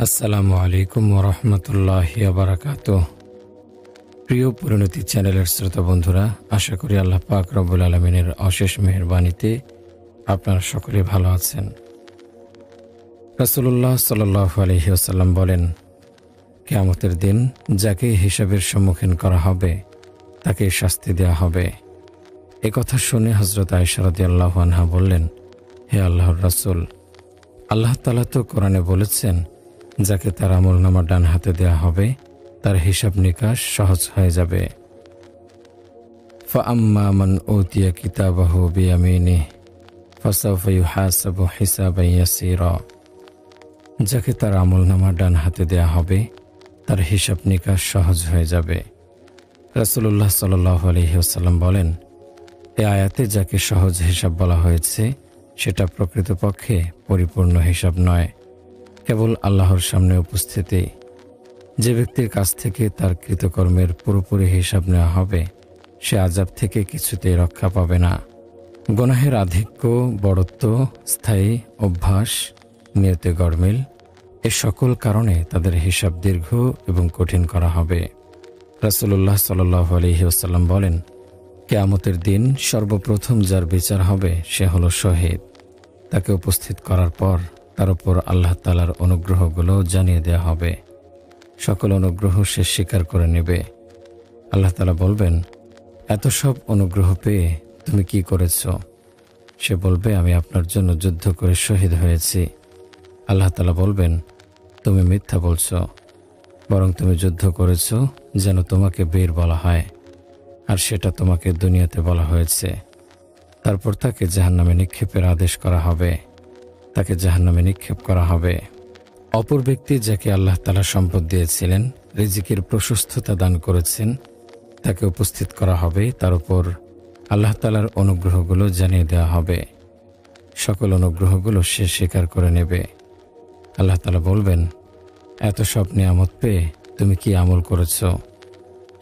আসসালামু আলাইকুম ওয়া রাহমাতুল্লাহি ওয়া বারাকাতুহু। প্রিয় পরিণতি চ্যানেলের শ্রোতা বন্ধুরা, আশা করি আল্লাহ পাক রব্বুল আলামিনের অশেষ মেহেরবানিতে আপনারা সকলে ভালো আছেন। রাসূলুল্লাহ সাল্লাল্লাহু আলাইহি ওয়াসাল্লাম বলেন, কিয়ামতের দিন যাকে হিসাবের সম্মুখীন করা হবে তাকে শাস্তি দেওয়া হবে। এ কথা শুনে হযরত আয়েশা রাদিয়াল্লাহু আনহা বললেন, হে আল্লাহর রাসূল, আল্লাহ তাআলা তো কোরআনে বলেছেন, যাকে তার আমলনামা ডান হাতে দেয়া হবে তার হিসাব নিকাশ সহজ হয়ে যাবে। ফাআম্মা মান উতিয়া কিতাবাহু বিয়ামিনিহি ফাসাউফা ইউহাসাবু হিসাবান ইয়াসীরা। যাকে তার আমলনামা ডান হাতে দেয়া হবে তার হিসাব নিকাশ সহজ হয়ে যাবে। রাসূলুল্লাহ সাল্লাল্লাহু আলাইহি ওয়াসাল্লাম বলেন, এই আয়াতে যাকে সহজ হিসাব বলা হয়েছে সেটা প্রকৃতপক্ষে পরিপূর্ণ হিসাব নয়, কেবল আল্লাহর সামনে উপস্থিতি। যে ব্যক্তির কাছ থেকে তার কৃতকর্মের পুরোপুরি হিসাব নেওয়া হবে সে আযাব থেকে কিছুতেই রক্ষা পাবে না। গুনাহের আধিক্য, বড়ত্ব, স্থায়ী অভ্যাস, নিয়তে গরমিল, এ সকল কারণে তাদের হিসাব দীর্ঘ এবং কঠিন করা হবে। রাসূলুল্লাহ সাল্লাল্লাহু আলাইহি ওয়াসাল্লাম বলেন, কিয়ামতের দিন সর্বপ্রথম যার বিচার হবে সে হলো শহীদ। তাকে উপস্থিত করার পর তার উপর আল্লাহ তাআলার অনুগ্রহগুলো জানিয়ে দেওয়া হবে। সকল অনুগ্রহ সে স্বীকার করে নেবে। আল্লাহ তাআলা বলবেন, এত সব অনুগ্রহ পেয়ে তুমি কি করেছ? সে বলবে, আমি আপনার জন্য যুদ্ধ করে শহীদ হয়েছি। আল্লাহ তাআলা বলবেন, তুমি মিথ্যা বলছ, বরং তুমি যুদ্ধ করেছ যেন তোমাকে বীর বলা হয়, আর সেটা তোমাকে দুনিয়াতে বলা হয়েছে। তারপর তাকে জাহান্নামে নিক্ষেপের আদেশ করা হবে। তাকে জাহান্নামে নিক্ষেপ করা হবে। অপর ব্যক্তি যাকে আল্লাহ তাআলা সম্পদ দিয়েছিলেন, রিজিকের প্রশস্ততা দান করেছেন, তাকে উপস্থিত করা হবে। তার উপর আল্লাহ তাআলার অনুগ্রহগুলো জানিয়ে দেওয়া হবে। সকল অনুগ্রহগুলো সে স্বীকার করে নেবে। আল্লাহ তাআলা বলবেন, এত সব নিয়ামত পেয়ে তুমি কি আমল করেছ?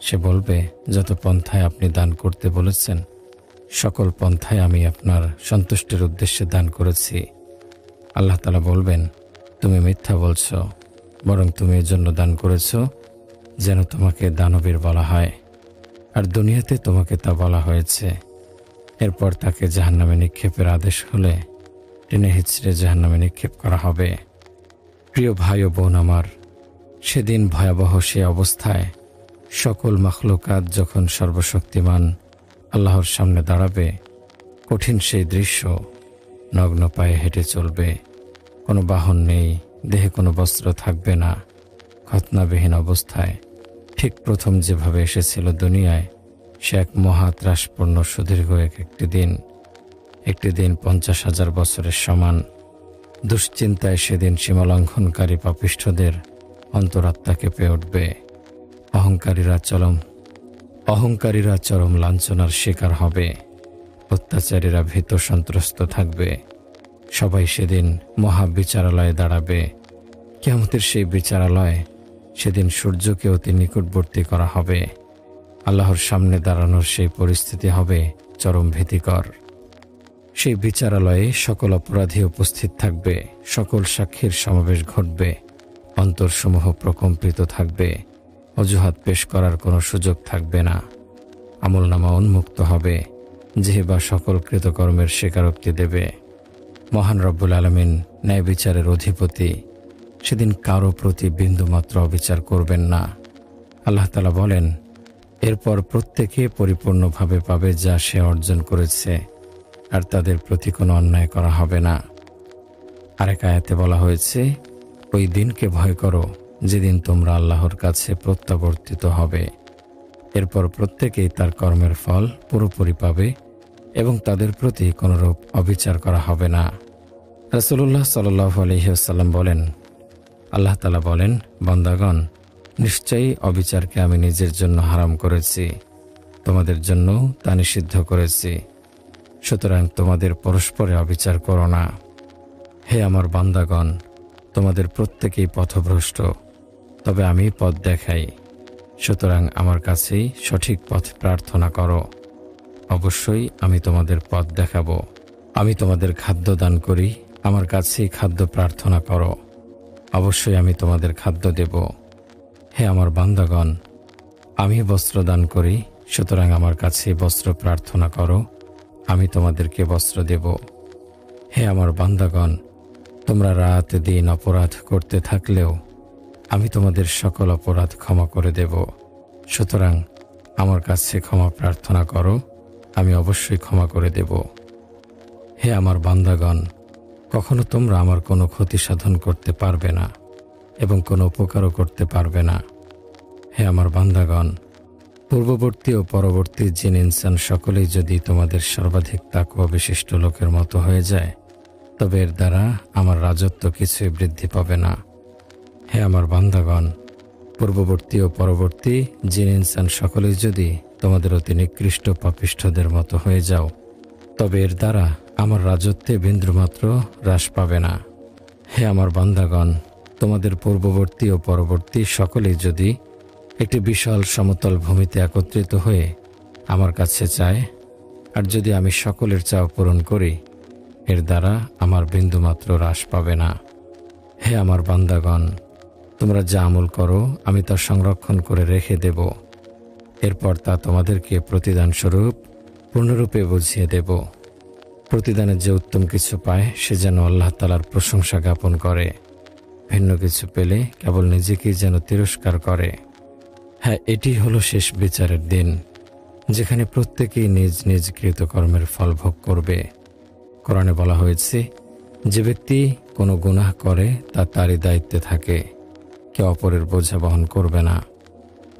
সে বলবে, যত পন্থায় আপনি দান করতে বলেছেন সকল পন্থায় আমি আপনার সন্তুষ্টির উদ্দেশ্যে দান করেছি। আল্লাহ তাআলা বলবেন, তুমি মিথ্যা বলছ, বরং তুমি এজন্য দান করেছ যেন তোমাকে দানবীর বলা হয়, আর দুনিয়াতে তোমাকে তা বলা হয়েছে। এরপর তাকে জাহান্নামে নিক্ষেপের আদেশ হলে টেনে হিচড়ে জাহান্নামে নিক্ষেপ করা হবে। প্রিয় ভাই ও বোন আমার, সেদিন ভয়াবহ সে অবস্থায় সকল মাখলুকাত যখন সর্বশক্তিমান আল্লাহর সামনে দাঁড়াবে, কঠিন সেই দৃশ্য। নগ্ন পায়ে হেঁটে চলবে, কোনো বাহন নেই, দেহে কোনো বস্ত্র থাকবে না, খতনাবিহীন অবস্থায় ঠিক প্রথম যেভাবে এসেছিল দুনিয়ায়, সে এক মহাত্রাসপূর্ণ সুদীর্ঘ একটি দিন 50,000 বছরের সমান। দুশ্চিন্তায় সেদিন সীমালঙ্ঘনকারী পাপিষ্ঠদের অন্তরাত্মা কেঁপে উঠবে। অহংকারীরা চরম লাঞ্ছনার শিকার হবে। অত্যাচারীরা ভীত সন্ত্রস্ত থাকবে। সবাই সেদিন মহাবিচারালয়ে দাঁড়াবে। কিয়ামতের সেই বিচারালয়, সেদিন সূর্যকে অতি নিকটবর্তী করা হবে। আল্লাহর সামনে দাঁড়ানোর সেই পরিস্থিতি হবে চরম ভীতিকর। সেই বিচারালয়ে সকল অপরাধী উপস্থিত থাকবে। সকল সাক্ষীর সমাবেশ ঘটবে। অন্তরসমূহ প্রকম্পিত থাকবে। অজুহাত পেশ করার কোনো সুযোগ থাকবে না। আমলনামা উন্মুক্ত হবে। জিহ্বা সকল কৃতকর্মের স্বীকারোক্তি দেবে। মহান রব্বুল আলামিন ন্যায় বিচারের অধিপতি। সেদিন কারো প্রতি বিন্দুমাত্র অবিচার করবেন না। আল্লাহ তাআলা বলেন, এরপর প্রত্যেকে পরিপূর্ণভাবে পাবে যা সে অর্জন করেছে, আর তাদের প্রতি কোনো অন্যায় করা হবে না। আরেক আয়াতে বলা হয়েছে, ওই দিনকে ভয় করো যেদিন তোমরা আল্লাহর কাছে প্রত্যাবর্তিত হবে। এরপর প্রত্যেকেই তার কর্মের ফল পুরোপুরি পাবে এবং তাদের প্রতি কোনরূপ অবিচার করা হবে না। রাসূলুল্লাহ সাল্লাল্লাহু আলাইহি ওয়াসাল্লাম বলেন, আল্লাহ তাআলা বলেন, বান্দাগণ, নিশ্চয়ই অবিচারকে আমি নিজের জন্য হারাম করেছি, তোমাদের জন্য তা নিষিদ্ধ করেছি। সুতরাং তোমাদের পরস্পরে অবিচার করো না। হে আমার বান্দাগণ, তোমাদের প্রত্যেকেই পথভ্রষ্ট, তবে আমি পথ দেখাই। সুতরাং আমার কাছেই সঠিক পথ প্রার্থনা করো। অবশ্যই আমি তোমাদের পথ দেখাবো। আমি তোমাদের খাদ্য দান করি, আমার কাছেই খাদ্য প্রার্থনা করো। অবশ্যই আমি তোমাদের খাদ্য দেব। হে আমার বান্দাগণ, আমি বস্ত্র দান করি, সুতরাং আমার কাছে বস্ত্র প্রার্থনা করো, আমি তোমাদেরকে বস্ত্র দেব। হে আমার বান্দাগণ, তোমরা রাত দিন অপরাধ করতে থাকলেও আমি তোমাদের সকল অপরাধ ক্ষমা করে দেব। সুতরাং আমার কাছে ক্ষমা প্রার্থনা করো, আমি অবশ্যই ক্ষমা করে দেব। হে আমার বান্দাগণ, কখনো তোমরা আমার কোনো ক্ষতি সাধন করতে পারবে না এবং কোনো উপকারও করতে পারবে না। হে আমার বান্দাগণ, পূর্ববর্তী ও পরবর্তী জিন ইনসান সকলেই যদি তোমাদের সর্বাধিক তাকওয়া বিশিষ্ট লোকের মতো হয়ে যায়, তবে এর দ্বারা আমার রাজত্ব কিছুই বৃদ্ধি পাবে না। হে আমার বান্দাগণ, পূর্ববর্তী ও পরবর্তী জিন ইনসান সকলেই যদি তোমাদের অতি নিকৃষ্ট পাপিষ্ঠদের মতো হয়ে যাও, তবে এর দ্বারা আমার রাজত্বে বিন্দুমাত্র হ্রাস পাবে না। হে আমার বান্দাগণ, তোমাদের পূর্ববর্তী ও পরবর্তী সকলেই যদি একটি বিশাল সমতল ভূমিতে একত্রিত হয়ে আমার কাছে চায়, আর যদি আমি সকলের চাওয়া পূরণ করি, এর দ্বারা আমার বিন্দুমাত্র হ্রাস পাবে না। হে আমার বান্দাগণ, তোমরা যা আমল করো আমি তা সংরক্ষণ করে রেখে দেব। এরপর তা তোমাদেরকে প্রতিদান স্বরূপ পূর্ণরূপে বুঝিয়ে দেব। প্রতিদানে যে উত্তম কিছু পায় সে যেন আল্লাহ তাআলার প্রশংসা জ্ঞাপন করে, ভিন্ন কিছু পেলে কেবল নিজেকেই যেন তিরস্কার করে। হ্যাঁ, এটি হলো শেষ বিচারের দিন, যেখানে প্রত্যেকেই নিজ নিজ কৃতকর্মের ফল ভোগ করবে। কোরআনে বলা হয়েছে, যে ব্যক্তি কোনো গুনাহ করে তা তারই দায়িত্বে থাকে, কেউ অপরের বোঝা বহন করবে না।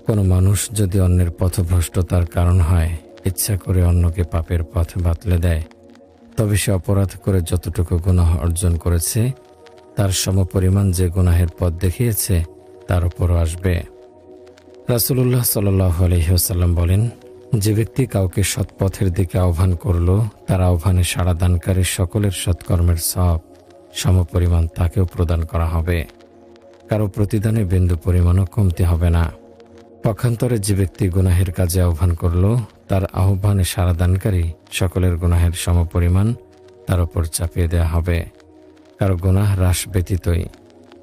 কোনো মানুষ যদি অন্যের পথভ্রষ্টতার কারণ হয় ইচ্ছা করে অন্যকে পাপের পথ বাতলে দেয়, তবে সে অপরাধ করে যতটুকু গুনাহ অর্জন করেছে তার সমপরিমাণ যে গুনাহের পথ দেখিয়েছে তার উপরও আসবে। রাসূলুল্লাহ সাল্লাল্লাহু আলাইহি ওয়াসাল্লাম বলেন, যে ব্যক্তি কাউকে সৎপথের দিকে আহ্বান করল, তার আহ্বানে সাড়া দানকারী সকলের সৎকর্মের সওয়াব সমপরিমাণ তাকেও প্রদান করা হবে। কারো প্রতিদানে বিন্দু পরিমাণও কমতি হবে না। পক্ষান্তরে যে ব্যক্তি গুনাহের কাজে আহ্বান করল, তার আহ্বানে সাড়া দানকারী সকলের গুনাহের সমপরিমাণ তার উপর চাপিয়ে দেওয়া হবে, কারো গুনাহ হ্রাস ব্যতীতই।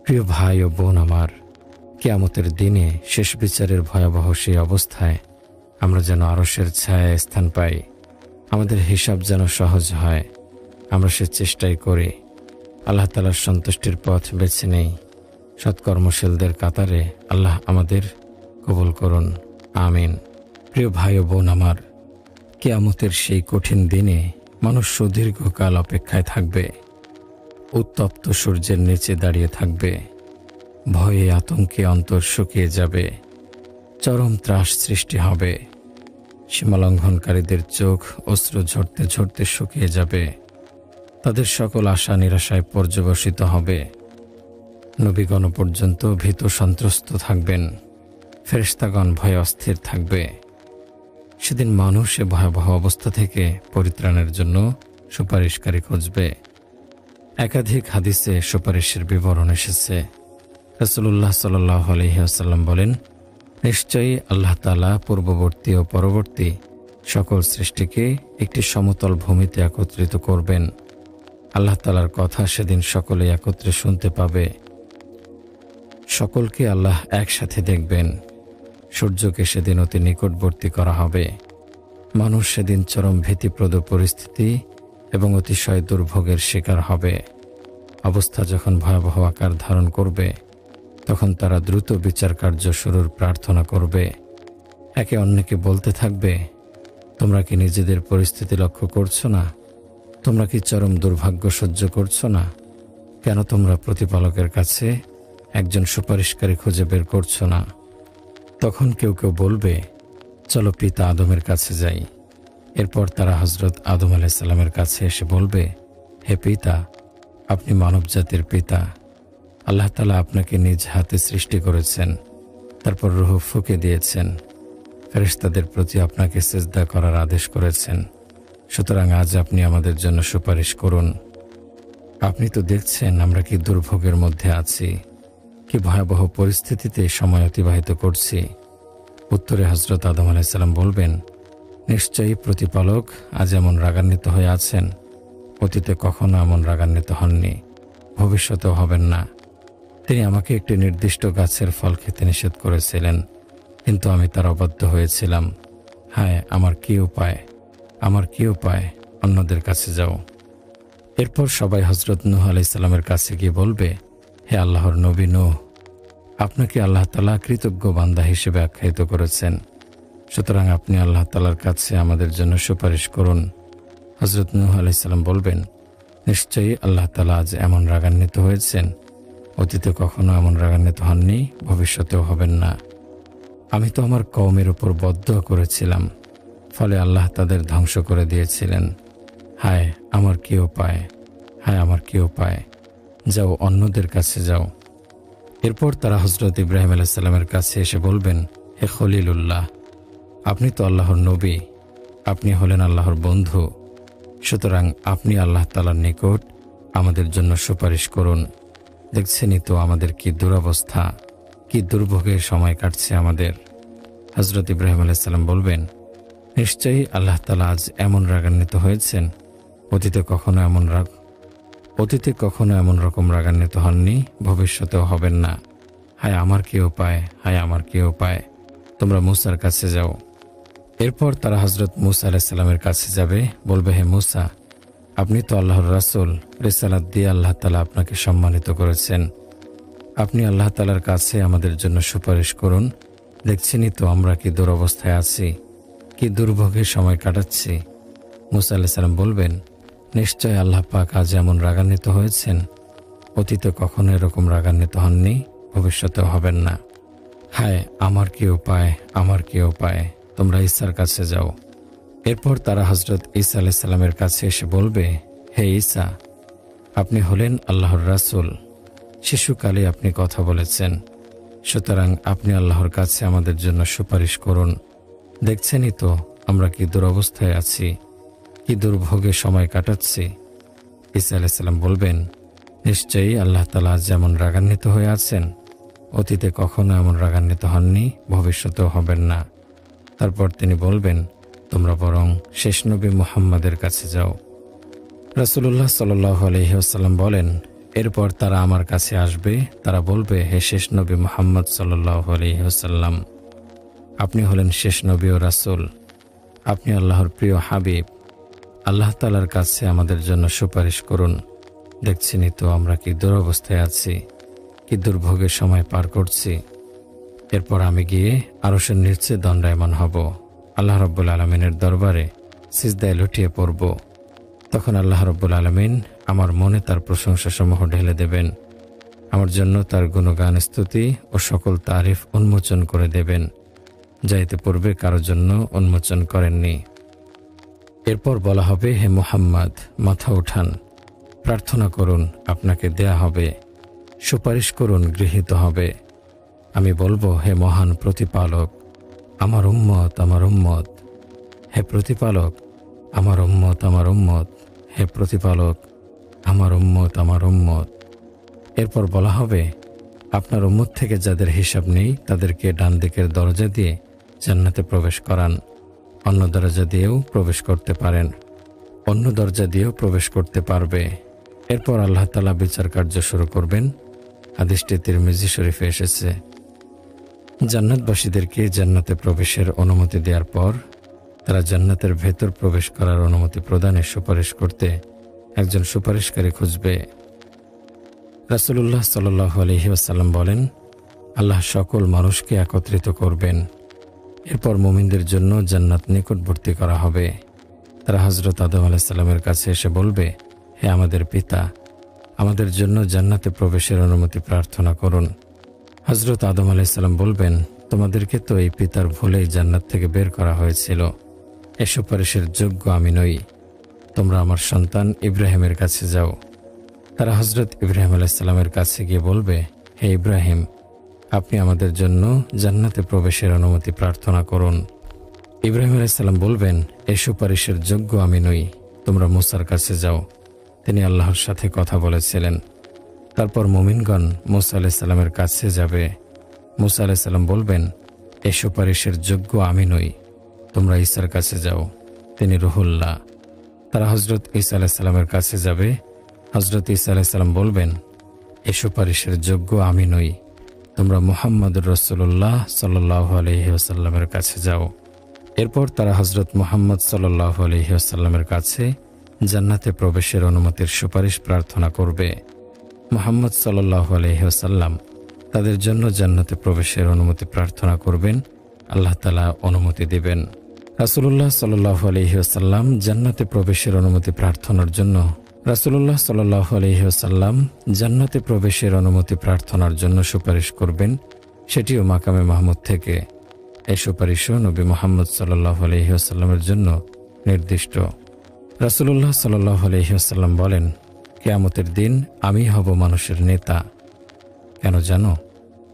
প্রিয় ভাই ও বোন আমার, কিয়ামতের দিনে শেষ বিচারের ভয়াবহ সেই অবস্থায় আমরা যেন আরশের ছায়ায় স্থান পাই, আমাদের হিসাব যেন সহজ হয়, আমরা সে চেষ্টাই করি। আল্লাহ তাআলার সন্তুষ্টির পথ বেছে নেই। সৎকর্মশীলদের কাতারে আল্লাহ আমাদের কবুল করুন, আমিন। প্রিয় ভাই ও বোন আমার, কিয়ামতের সেই কঠিন দিনে মানুষ সুদীর্ঘকাল অপেক্ষায় থাকবে, উত্তপ্ত সূর্যের নিচে দাঁড়িয়ে থাকবে, ভয়ে আতঙ্কে অন্তর শুকিয়ে যাবে, চরম ত্রাস সৃষ্টি হবে, সীমালঙ্ঘনকারীদের চোখ অশ্রু ঝরতে ঝরতে শুকিয়ে যাবে, তাদের সকল আশা নিরাশায় পর্যবসিত হবে। নবীগণ পর্যন্ত ভীত সন্ত্রস্ত থাকবেন, ফেরেশতাগণ ভয়ে অস্থির থাকবে। সেদিন মানুষ এ ভয়াবহ অবস্থা থেকে পরিত্রাণের জন্য সুপারিশকারী খুঁজবে। একাধিক হাদিসে সুপারিশের বিবরণ এসেছে। রাসূলুল্লাহ সাল্লাল্লাহু আলাইহি ওয়াসাল্লাম বলেন, নিশ্চয়ই আল্লাহ তাআলা পূর্ববর্তী ও পরবর্তী সকল সৃষ্টিকে একটি সমতল ভূমিতে একত্রিত করবেন। আল্লাহ তাআলার কথা সেদিন সকলে একত্রে শুনতে পাবে। সকলকে আল্লাহ একসাথে দেখবেন। সূর্যকে সেদিন অতি নিকটবর্তী করা হবে। মানুষ সেদিন চরম ভীতিপ্রদ পরিস্থিতি এবং অতিশয় দুর্ভোগের শিকার হবে। অবস্থা যখন ভয়াবহ আকার ধারণ করবে, তখন তারা দ্রুত বিচার কার্য শুরুর প্রার্থনা করবে। একে অন্যকে বলতে থাকবে, তোমরা কি নিজেদের পরিস্থিতি লক্ষ্য করছো না? তোমরা কি চরম দুর্ভাগ্য সহ্য করছো না? কেন তোমরা প্রতিপালকের কাছে একজন সুপারিশকারী খুঁজে বের করছো না? তখন কেউ কেউ বলবে, চলো পিতা আদমের কাছে যাই। এরপর তারা হযরত আদম আলাইহিস সালামের কাছে এসে বলবে, হে পিতা, আপনি মানবজাতির পিতা। আল্লাহ তাআলা আপনাকে নিজ হাতে সৃষ্টি করেছেন, তারপর রূহ ফুঁকে দিয়েছেন, ফেরেশতাদের প্রতি আপনাকে সিজদা করার আদেশ করেছেন। সুতরাং আজ আপনি আমাদের জন্য সুপারিশ করুন। আপনি তো দেখছেন আমরা কি দুর্ভোগের মধ্যে আছি, কি ভয়াবহ পরিস্থিতিতে সময় অতিবাহিত করছি। উত্তরে হযরত আদম আলাইহিস সালাম বলবেন, নিশ্চয়ই প্রতিপালক আজ এমন রাগান্বিত হয়ে আছেন, অতীতে কখনো এমন রাগান্বিত হননি, ভবিষ্যতেও হবেন না। তিনি আমাকে একটি নির্দিষ্ট গাছের ফল খেতে নিষেধ করেছিলেন, কিন্তু আমি তার অবাধ্য হয়েছিলাম। হায়, আমার কি উপায়, আমার কি উপায়? অন্যদের কাছে যাও। এরপর সবাই হজরত নূহ আলাইহিস সালামের কাছে গিয়ে বলবে, হে আল্লাহর নবী নূহ, আপনাকে আল্লাহ তাআলা কৃতজ্ঞ বান্দা হিসেবে আখ্যায়িত করেছেন, সুতরাং আপনি আল্লাহ তাআলার কাছে আমাদের জন্য সুপারিশ করুন। হজরত নূহ আলাইহিস সালাম বলবেন, নিশ্চয়ই আল্লাহ তাআলা আজ এমন রাগান্বিত হয়েছেন, অতীতে কখনো এমন রাগান্বিত হননি, ভবিষ্যতেও হবেন না। আমি তো আমার কওমের উপর বদদোয়া করেছিলাম, ফলে আল্লাহ তাদের ধ্বংস করে দিয়েছিলেন। হায়, আমার কি উপায়, হায় আমার কি উপায়? যাও, অন্যদের কাছে যাও। এরপর তারা হজরত ইব্রাহিম আলাইহিস সালামের কাছে এসে বলবেন, হে খলিলুল্লাহ, আপনি তো আল্লাহর নবী, আপনি হলেন আল্লাহর বন্ধু, সুতরাং আপনি আল্লাহ তাআলার নিকট আমাদের জন্য সুপারিশ করুন। দেখছেনই তো আমাদের কি দুরবস্থা, কি দুর্ভোগের সময় কাটছে আমাদের। হজরত ইব্রাহিম আলাইহিস সালাম বলবেন, নিশ্চয়ই আল্লাহ তাআলা আজ এমন রাগান্বিত হয়েছেন, অতীতে কখনো এমন রকম রাগান্বিত হননি, ভবিষ্যতেও হবেন না। হায় আমার কি উপায়, হায় আমার কি উপায়? তোমরা মূসার কাছে যাও। এরপর তারা হজরত মূসা আলাইহিস সালামের কাছে যাবে, বলবে, হে মূসা, আপনি তো আল্লাহর রাসূল, রিসালাত দিয়ে আল্লাহ তাআলা আপনাকে সম্মানিত করেছেন। আপনি আল্লাহ তাআলার কাছে আমাদের জন্য সুপারিশ করুন। দেখছেনই তো আমরা কি দুরবস্থায় আছি, কি দুর্ভোগের সময় কাটাচ্ছি। মূসা আলাইহিস সালাম বলবেন, নিশ্চয় আল্লাহ পাক আজ এমন রাগান্বিত হয়েছেন, অতীতে কখনো এরকম রাগান্বিত হননি, ভবিষ্যতেও হবেন না। হায় আমার কি উপায়, আমার কি উপায়? তোমরা ঈসার কাছে যাও। এরপর তারা হজরত ঈসা আলাইহিস সালামের কাছে এসে বলবে, হে ঈসা, আপনি হলেন আল্লাহর রাসূল, শিশুকালে আপনি কথা বলেছেন, সুতরাং আপনি আল্লাহর কাছে আমাদের জন্য সুপারিশ করুন। দেখছেনই তো আমরা কি দুরবস্থায় আছি, কি দুর্ভোগের সময় কাটাচ্ছি। ঈসা আলাইহিস সালাম বলবেন, নিশ্চয়ই আল্লাহ তাআলা যেমন রাগান্বিত হয়ে আছেন, অতীতে কখনো এমন রাগান্বিত হননি, ভবিষ্যতেও হবেন না। তারপর তিনি বলবেন, তোমরা বরং শেষ নবী মুহাম্মাদের কাছে যাও। রাসূলুল্লাহ সাল্লাল্লাহু আলাইহি ওয়াসাল্লাম বলেন, এরপর তারা আমার কাছে আসবে, তারা বলবে, হে শেষ নবী মুহাম্মদ সাল্লাল্লাহু আলাইহি ওয়াসাল্লাম, আপনি হলেন শেষ নবী ও রাসূল, আপনি আল্লাহর প্রিয় হাবিব, আল্লাহ তাআলার কাছে আমাদের জন্য সুপারিশ করুন। দেখছেনই তো আমরা কি দুরবস্থায় আছি, কি দুর্ভোগের সময় পার করছি। এরপর আমি গিয়ে আরশের নিচে দণ্ডায়মান হব, আল্লাহ রাব্বুল আলামিনের দরবারে সিজদায় লুটিয়ে পড়ব। তখন আল্লাহ রাব্বুল আলামিন আমার মনে তার প্রশংসাসমূহ ঢেলে দেবেন, আমার জন্য তার গুণগান স্তুতি ও সকল তারিফ উন্মোচন করে দেবেন, যা এতে পূর্বে কারোর জন্য উন্মোচন করেননি। এরপর বলা হবে, হে মুহাম্মদ, মাথা উঠান, প্রার্থনা করুন, আপনাকে দেয়া হবে, সুপারিশ করুন, গৃহীত হবে। আমি বলবো, হে মহান প্রতিপালক, আমার উম্মত, আমার উম্মত, হে প্রতিপালক, আমার উম্মত, আমার উম্মত, হে প্রতিপালক, আমার উম্মত, আমার উম্মত। এরপর বলা হবে, আপনার উম্মত থেকে যাদের হিসাব নেই তাদেরকে ডান দিকের দরজা দিয়ে জান্নাতে প্রবেশ করান, অন্য দরজা দিয়েও প্রবেশ করতে পারেন, অন্য দরজা দিয়েও প্রবেশ করতে পারবে। এরপর আল্লাহ তাআলা বিচার কার্য শুরু করবেন। হাদিসটি তিরমিজি শরীফে এসেছে। জান্নাতবাসীদেরকে জান্নাতে প্রবেশের অনুমতি দেওয়ার পর তারা জান্নাতের ভেতর প্রবেশ করার অনুমতি প্রদানের সুপারিশ করতে একজন সুপারিশকারী খুঁজবে। রাসূলুল্লাহ সাল্লাল্লাহু আলাইহি ওয়াসাল্লাম বলেন, আল্লাহ সকল মানুষকে একত্রিত করবেন। এরপর মুমিনদের জন্য জান্নাত নিকটবর্তী করা হবে। তারা হযরত আদম আলাইহিস সালামের কাছে এসে বলবে, হে আমাদের পিতা, আমাদের জন্য জান্নাতে প্রবেশের অনুমতি প্রার্থনা করুন। হযরত আদম আলাইহিস সালাম বলবেন, তোমাদেরকে তো এই পিতার ভুলেই জান্নাত থেকে বের করা হয়েছিল, এ সুপারিশের যোগ্য আমি নই, তোমরা আমার সন্তান ইব্রাহিমের কাছে যাও। তারা হযরত ইব্রাহিম আলাইহিস সালামের কাছে গিয়ে বলবে, হে ইব্রাহিম, আপনি আমাদের জন্য জান্নাতে প্রবেশের অনুমতি প্রার্থনা করুন। ইব্রাহিম আলাইহিস সালাম বলবেন, এই সুপারিশের যোগ্য আমি নই, তোমরা মূসার কাছে যাও, তিনি আল্লাহর সাথে কথা বলেছিলেন। তারপর মুমিনগণ মূসা আলাইহিস সালামের কাছে যাবে। মূসা আলাইহিস সালাম বলবেন, এই সুপারিশের যোগ্য আমি নই, তোমরা ঈসার কাছে যাও, তিনি রুহুল্লাহ। তারা হযরত ঈসা আলাইহিস সালামের কাছে যাবে। হযরত ঈসা আলাইহিস সালাম বলবেন, এ সুপারিশের যোগ্য আমি নই। তোমরা মুহাম্মদুর রাসূলুল্লাহ সাল্লাল্লাহু আলাইহি ওয়াসাল্লামের কাছে যাও। এরপর তারা হযরত মুহাম্মদ সাল্লাল্লাহু আলাইহি ওয়াসাল্লামের কাছে জান্নাতে প্রবেশের অনুমতির সুপারিশ প্রার্থনা করবে। মুহাম্মদ সাল্লাল্লাহু আলাইহি ওয়াসাল্লাম তাদের জন্য জান্নাতে প্রবেশের অনুমতি প্রার্থনা করবেন, আল্লাহ তাআলা অনুমতি দিবেন। রাসূলুল্লাহ সাল্লাল্লাহু আলাইহি ওয়াসাল্লাম জান্নাতে প্রবেশের অনুমতি প্রার্থনার জন্য রাসূলুল্লাহ সাল্লাল্লাহু আলাইহি ওয়াসাল্লাম জান্নাতে প্রবেশের অনুমতি প্রার্থনার জন্য সুপারিশ করবেন, সেটিও মাকামে মাহমুদ থেকে। এই সুপারিশও নবী মুহাম্মদ সাল্লাল্লাহু আলাইহি ওয়াসাল্লামের জন্য নির্দিষ্ট। রাসূলুল্লাহ সাল্লাল্লাহু আলাইহি ওয়াসাল্লাম বলেন, কিয়ামতের দিন আমি হব মানুষের নেতা। কেন জানো?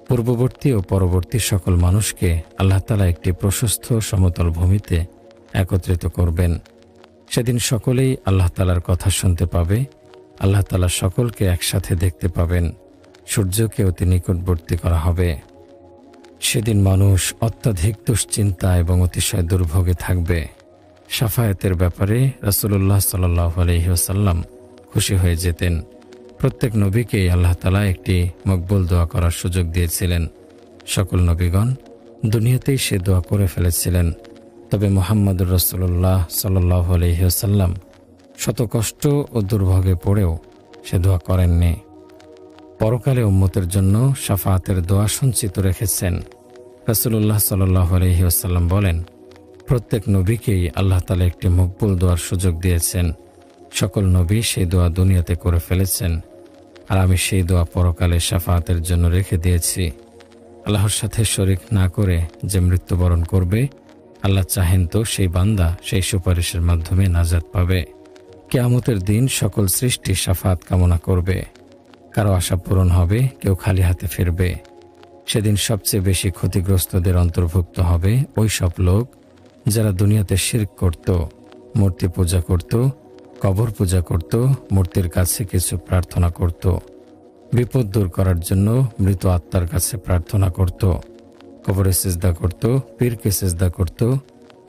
পূর্ববর্তী ও পরবর্তী সকল মানুষকে আল্লাহ তাআলা একটি প্রশস্ত সমতল ভূমিতে একত্রিত করবেন। সেদিন সকলেই আল্লাহ তাআলার কথা শুনতে পাবে। আল্লাহ তাআলা সকলকে একসাথে দেখতে পাবেন। সূর্যকে অতি নিকটবর্তী করা হবে। সেদিন মানুষ অত্যাধিক দুশ্চিন্তা এবং অতিশয় দুর্ভোগে থাকবে। শাফায়াতের ব্যাপারে রাসূলুল্লাহ সাল্লাল্লাহু আলাইহি ওয়াসাল্লাম খুশি হয়ে যেতেন। প্রত্যেক নবীকেই আল্লাহ তাআলা একটি মকবুল দোয়া করার সুযোগ দিয়েছিলেন। সকল নবীগণ দুনিয়াতেই সে দোয়া করে ফেলেছিলেন, তবে মুহাম্মদুর রাসূলুল্লাহ সাল্লাল্লাহু আলাইহি ওয়াসাল্লাম শত কষ্ট ও দুর্ভোগে পড়েও সে দোয়া করেননি। পরকালে উম্মতের জন্য শাফাআতের দোয়া সঞ্চিত রেখেছেন। রাসূলুল্লাহ সাল্লাল্লাহু আলাইহি ওয়াসাল্লাম বলেন, প্রত্যেক নবীকেই আল্লাহ তাআলা একটি মকবুল দোয়ার সুযোগ দিয়েছেন। সকল নবী সেই দোয়া দুনিয়াতে করে ফেলেছেন, আর আমি সেই দোয়া পরকালে শাফাআতের জন্য রেখে দিয়েছি। আল্লাহর সাথে শরীক না করে যে মৃত্যুবরণ করবে, আল্লাহ চাহেন তো সেই বান্দা সেই সুপারিশের মাধ্যমে নাজাত পাবে। কিয়ামতের দিন সকল সৃষ্টি শাফাআত কামনা করবে। কারো আশা পূরণ হবে, কেউ খালি হাতে ফিরবে। সেদিন সবচেয়ে বেশি ক্ষতিগ্রস্তদের অন্তর্ভুক্ত হবে ওই সব লোক যারা দুনিয়াতে শিরক করত, মূর্তি পূজা করত, কবর পূজা করত, মূর্তির কাছে কিছু প্রার্থনা করত, বিপদ দূর করার জন্য মৃত আত্মার কাছে প্রার্থনা করত, কবরে সিজদা করত, পীরকে সিজদা করত,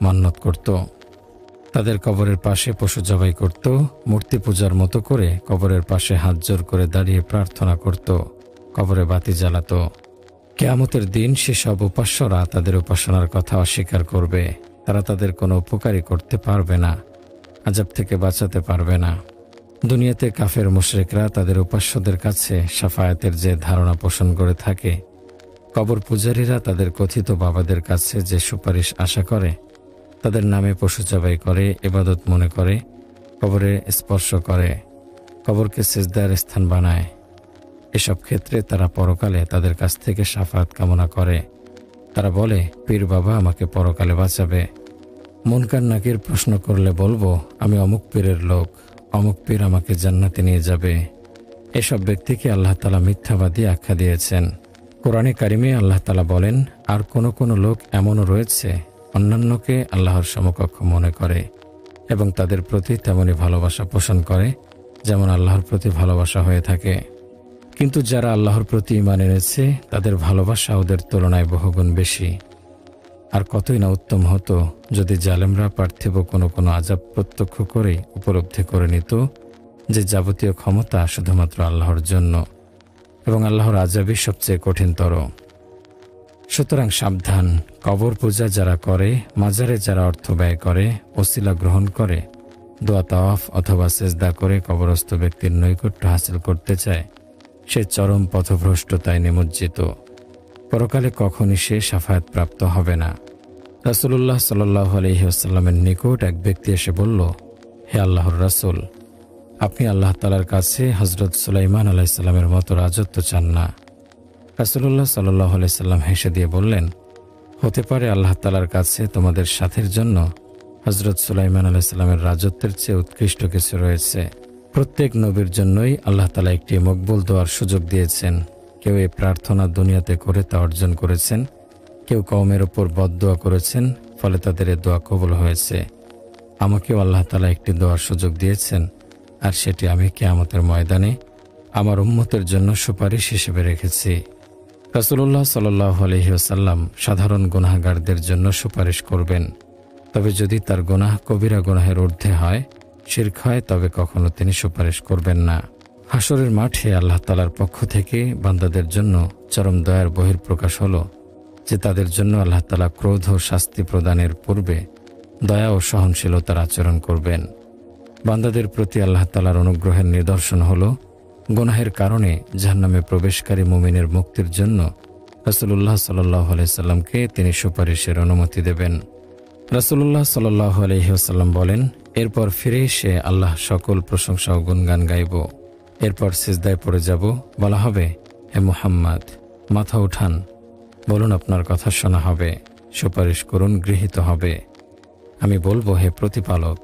মান্নত করত, তাদের কবরের পাশে পশু জবাই করত, মূর্তি পূজার মতো করে কবরের পাশে হাত জোর করে দাঁড়িয়ে প্রার্থনা করত, কবরে বাতি জ্বালাত। কিয়ামতের দিন সেসব উপাস্যরা তাদের উপাসনার কথা অস্বীকার করবে। তারা তাদের কোনো উপকারই করতে পারবে না, আযাব থেকে বাঁচাতে পারবে না। দুনিয়াতে কাফের মুশরিকরা তাদের উপাস্যদের কাছে শাফায়াতের যে ধারণা পোষণ করে থাকে, কবর পূজারীরা তাদের কথিত বাবাদের কাছে যে সুপারিশ আশা করে, তাদের নামে পশু জবাই করে, ইবাদত মনে করে, কবরে স্পর্শ করে, কবরকে সিজদার স্থান বানায়, এসব ক্ষেত্রে তারা পরকালে তাদের কাছ থেকে শাফায়াত কামনা করে। তারা বলে, পীর বাবা আমাকে পরকালে বাঁচাবে। মুনকার নাকির প্রশ্ন করলে বলবো, আমি অমুক পীরের লোক, অমুক পীর আমাকে জান্নাতে নিয়ে যাবে। এসব ব্যক্তিকে আল্লাহ তাআলা মিথ্যাবাদী আখ্যা দিয়েছেন। কোরআনে কারিমে আল্লাহ তাআলা বলেন, আর কোন লোক এমনও রয়েছে অন্যান্যকে আল্লাহর সমকক্ষ মনে করে এবং তাদের প্রতি তেমনই ভালোবাসা পোষণ করে যেমন আল্লাহর প্রতি ভালোবাসা হয়ে থাকে। কিন্তু যারা আল্লাহর প্রতি ঈমান এনেছে তাদের ভালোবাসা ওদের তুলনায় বহুগুণ বেশি। আর কতই না উত্তম হতো যদি জালেমরা পার্থিব কোনো আযাব প্রত্যক্ষ করেই উপলব্ধি করে নিত যে যাবতীয় ক্ষমতা শুধুমাত্র আল্লাহর জন্য এবং আল্লাহর আযাবই সবচেয়ে কঠিনতর। সুতরাং সাবধান, কবর পূজা যারা করে, মাজারে যারা অর্থ ব্যয় করে, ওসিলা গ্রহণ করে, দোয়া তাওয়াফ অথবা সেজদা করে কবরস্থ ব্যক্তির নৈকট্য হাসিল করতে চায়, সে চরম পথভ্রষ্টতায় নিমজ্জিত। পরকালে কখনই সে শাফায়াত প্রাপ্ত হবে না। রাসূলুল্লাহ সাল্লাল্লাহু আলাইহি ওয়াসাল্লামের নিকট এক ব্যক্তি এসে বলল, হে আল্লাহর রাসূল, আপনি আল্লাহ তাআলার কাছে হযরত সুলাইমান আলাইহিস সালামের মতো রাজত্ব চান না। রাসূলুল্লাহ সাল্লাল্লাহু আলাইহি সাল্লাম হেসে দিয়ে বললেন, হতে পারে আল্লাহ তাআলার কাছে তোমাদের সাথের জন্য হযরত সুলাইমান আলাইহিস সালামের রাজত্বের চেয়ে উৎকৃষ্ট কিছু রয়েছে। প্রত্যেক নবীর জন্যই আল্লাহ তাআলা একটি মকবুল দোয়ার সুযোগ দিয়েছেন। কেউ এই প্রার্থনা দুনিয়াতে করে তা অর্জন করেছেন, কেউ কওমের উপর বদদোয়া করেছেন, ফলে তাদের এই দোয়া কবুল হয়েছে। আমাকেও আল্লাহ তাআলা একটি দোয়ার সুযোগ দিয়েছেন, আর সেটি আমি কিয়ামতের ময়দানে আমার উম্মতের জন্য সুপারিশ হিসেবে রেখেছি। রাসূলুল্লাহ সাল্লাল্লাহু আলাইহি ওয়াসাল্লাম সাধারণ গুনাহগারদের জন্য সুপারিশ করবেন, তবে যদি তার গুনাহ কবিরা গুনাহের ঊর্ধ্বে হয়, শিরক হয়, তবে কখনো তিনি সুপারিশ করবেন না। হাসরের মাঠে আল্লাহ তাআলার পক্ষ থেকে বান্দাদের জন্য চরম দয়ার বহিঃপ্রকাশ হলো যে তাদের জন্য আল্লাহ তাআলা ক্রোধ ও শাস্তি প্রদানের পূর্বে দয়া ও সহনশীলতার আচরণ করবেন। বান্দাদের প্রতি আল্লাহ তাআলার অনুগ্রহের নিদর্শন হলো গুনাহের কারণে জাহান্নামে প্রবেশকারী মুমিনের মুক্তির জন্য রাসূলুল্লাহ সাল্লাল্লাহু আলাইহি সাল্লামকে তিনি সুপারিশের অনুমতি দেবেন। রাসূলুল্লাহ সাল্লাল্লাহু আলাইহি ওয়াসাল্লাম বলেন, এরপর ফিরে এসে আল্লাহ সকল প্রশংসা ও গুণগান গাইব। এরপর সিজদায় পড়ে যাব। বলা হবে, হে মুহাম্মদ, মাথা উঠান, বলুন আপনার কথা শোনা হবে, সুপারিশ করুন, গৃহীত হবে। আমি বলবো, হে প্রতিপালক,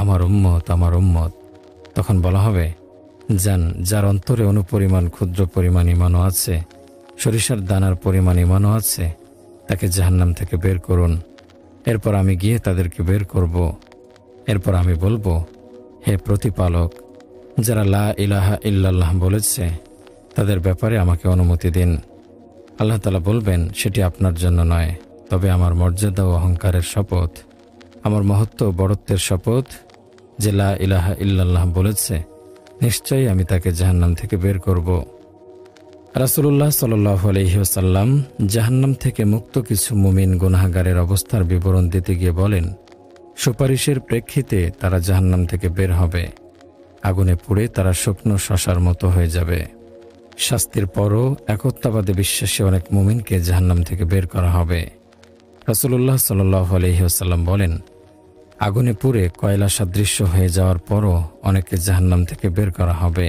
আমার উম্মত, আমার উম্মত। তখন বলা হবে, যান, যার অন্তরে অনুপরিমাণ ক্ষুদ্র পরিমাণ ঈমানও আছে, সরিষার দানার পরিমাণ ঈমানও আছে, তাকে জাহান্নাম থেকে বের করুন। এরপর আমি গিয়ে তাদেরকে বের করব। এরপর আমি বলবো, হে প্রতিপালক, যারা লা ইলাহা ইল্লাল্লাহ বলেছে তাদের ব্যাপারে আমাকে অনুমতি দিন। আল্লাহ তাআলা বলবেন, সেটি আপনার জন্য নয়, তবে আমার মর্যাদা ও অহংকারের শপথ, আমার মহত্ব ও বড়ত্বের শপথ, যে লা ইলাহা ইল্লাল্লাহ বলেছে, নিশ্চয়ই আমি তাকে জাহান্নাম থেকে বের করব। রাসূলুল্লাহ সাল্লাল্লাহু আলাইহি ওয়াসাল্লাম জাহান্নাম থেকে মুক্ত কিছু মুমিন গুনাহগারের অবস্থার বিবরণ দিতে গিয়ে বলেন, সুপারিশের প্রেক্ষিতে তারা জাহান্নাম থেকে বের হবে। আগুনে পুড়ে তারা শুকনো শসার মতো হয়ে যাবে। শাস্তির পরও একত্ববাদে বিশ্বাসী অনেক মুমিনকে জাহান্নাম থেকে বের করা হবে। রাসূলুল্লাহ সাল্লাল্লাহু আলাইহি ওয়াসাল্লাম বলেন, আগুনে পুড়ে কয়লা সাদৃশ্য হয়ে যাওয়ার পরও অনেকে জাহান্নাম থেকে বের করা হবে,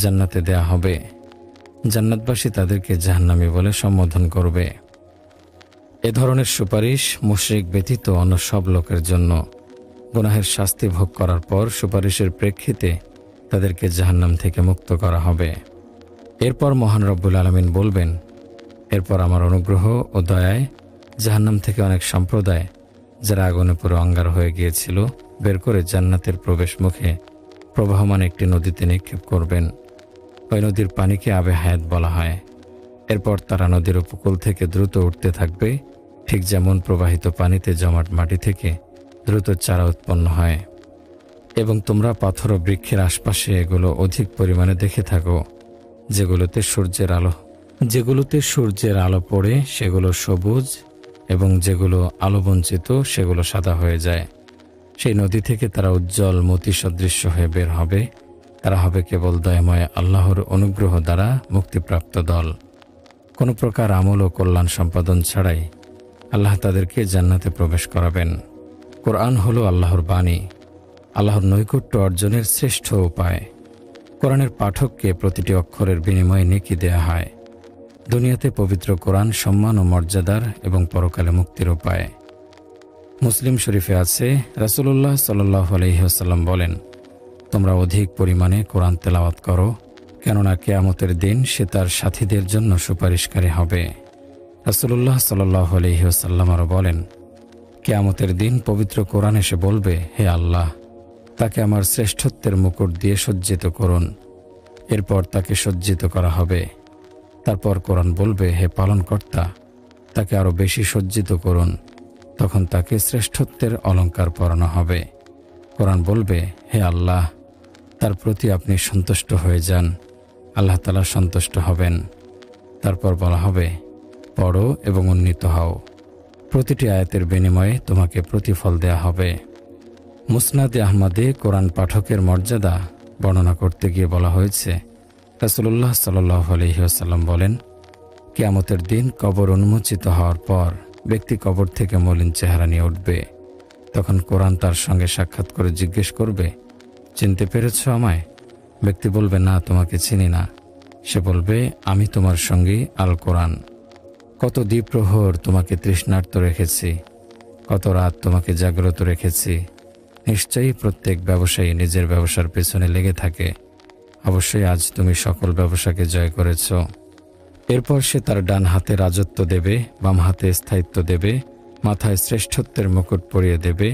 জান্নাতে দেয়া হবে। জান্নাতবাসী তাদেরকে জাহান্নামী বলে সম্বোধন করবে। এ ধরনের সুপারিশ মুশরিক ব্যতীত অন্য সব লোকের জন্য। গুনাহের শাস্তি ভোগ করার পর সুপারিশের প্রেক্ষিতে তাদেরকে জাহান্নাম থেকে মুক্ত করা হবে। এরপর মহান রব্বুল আলামিন বলবেন, এরপর আমার অনুগ্রহ ও দয়ায় জাহান্নাম থেকে অনেক সম্প্রদায়, যারা আগুনে পুরো অঙ্গার হয়ে গিয়েছিল, বের করে জান্নাতের প্রবেশ মুখে প্রবাহমান একটি নদীতে নিক্ষেপ করবেন। ওই নদীর পানিকে আবে হায়াত বলা হয়। এরপর তারা নদীর উপকূল থেকে দ্রুত উঠতে থাকবে, ঠিক যেমন প্রবাহিত পানিতে জমাট মাটি থেকে দ্রুত চারা উৎপন্ন হয়। এবং তোমরা পাথর ও বৃক্ষের আশপাশে এগুলো অধিক পরিমাণে দেখে থাকো, যেগুলোতে সূর্যের আলো পড়ে সেগুলো সবুজ, এবং যেগুলো আলোবঞ্চিত সেগুলো সাদা হয়ে যায়। সেই নদী থেকে তারা উজ্জ্বল মতি সদৃশ্য হয়ে বের হবে। তারা হবে কেবল দয়াময় আল্লাহর অনুগ্রহ দ্বারা মুক্তিপ্রাপ্ত দল। কোনো প্রকার আমল ও কল্যাণ সম্পাদন ছাড়াই আল্লাহ তাদেরকে জান্নাতে প্রবেশ করাবেন। কোরআন হলো আল্লাহর বাণী, আল্লাহর নৈকট্য অর্জনের শ্রেষ্ঠ উপায়। কোরআনের পাঠককে প্রতিটি অক্ষরের বিনিময়ে নেকি দেয়া হয়। দুনিয়াতে পবিত্র কোরআন সম্মান ও মর্যাদার এবং পরকালে মুক্তির উপায়। মুসলিম শরীফে আছে, রাসূলুল্লাহ সাল্লাল্লাহু আলাইহি ওয়াসাল্লাম বলেন, তোমরা অধিক পরিমাণে কোরআন তেলাওয়াত করো, কেননা কিয়ামতের দিন সে তার সাথীদের জন্য সুপারিশকারী হবে। রাসূলুল্লাহ সাল্লাল্লাহু আলাইহি ওয়াসাল্লাম আরও বলেন, কিয়ামতের দিন পবিত্র কোরআন এসে বলবে, হে আল্লাহ, তাকে আমার শ্রেষ্ঠত্বের মুকুট দিয়ে সজ্জিত করুন। এরপর তাকে সজ্জিত করা হবে। তারপর কোরআন বলবে, হে পালনকর্তা, তাকে আরও বেশি সজ্জিত করুন। তখন তাকে শ্রেষ্ঠত্বের অলঙ্কার পরানো হবে। কোরআন বলবে, হে আল্লাহ, তার প্রতি আপনি সন্তুষ্ট হয়ে যান। আল্লাহ তাআলা সন্তুষ্ট হবেন। তারপর বলা হবে, পড়ো এবং উন্নীত হও। প্রতিটি আয়াতের বিনিময়ে তোমাকে প্রতিফল দেয়া হবে। মুসনাদে আহমদে কোরআন পাঠকের মর্যাদা বর্ণনা করতে গিয়ে বলা হয়েছে, রাসূলুল্লাহ সাল্লাল্লাহু আলাইহি ওয়াসাল্লাম বলেন, কিয়ামতের দিন কবর উন্মোচিত হওয়ার পর ব্যক্তি কবর থেকে মলিন চেহারা নিয়ে উঠবে। তখন কোরআন তার সঙ্গে সাক্ষাৎ করে জিজ্ঞেস করবে, চিনতে পেরেছ আমায়? ব্যক্তি বলবে, না, তোমাকে চিনি না। সে বলবে, আমি তোমার সঙ্গী আল কোরআন। কত দ্বিপ্রহর তোমাকে তৃষ্ণার্ত রেখেছি, কত রাত তোমাকে জাগ্রত রেখেছি। নিশ্চয়ই প্রত্যেক ব্যবসায়ী নিজের ব্যবসার পেছনে লেগে থাকে। অবশ্যই আজ তুমি সকল ব্যবসাকে জয় করেছ। এরপর সে তার ডান হাতে রাজত্ব দেবে, বাম হাতে স্থায়িত্ব দেবে, মাথায় শ্রেষ্ঠত্বের মুকুট পরিয়ে দেবে।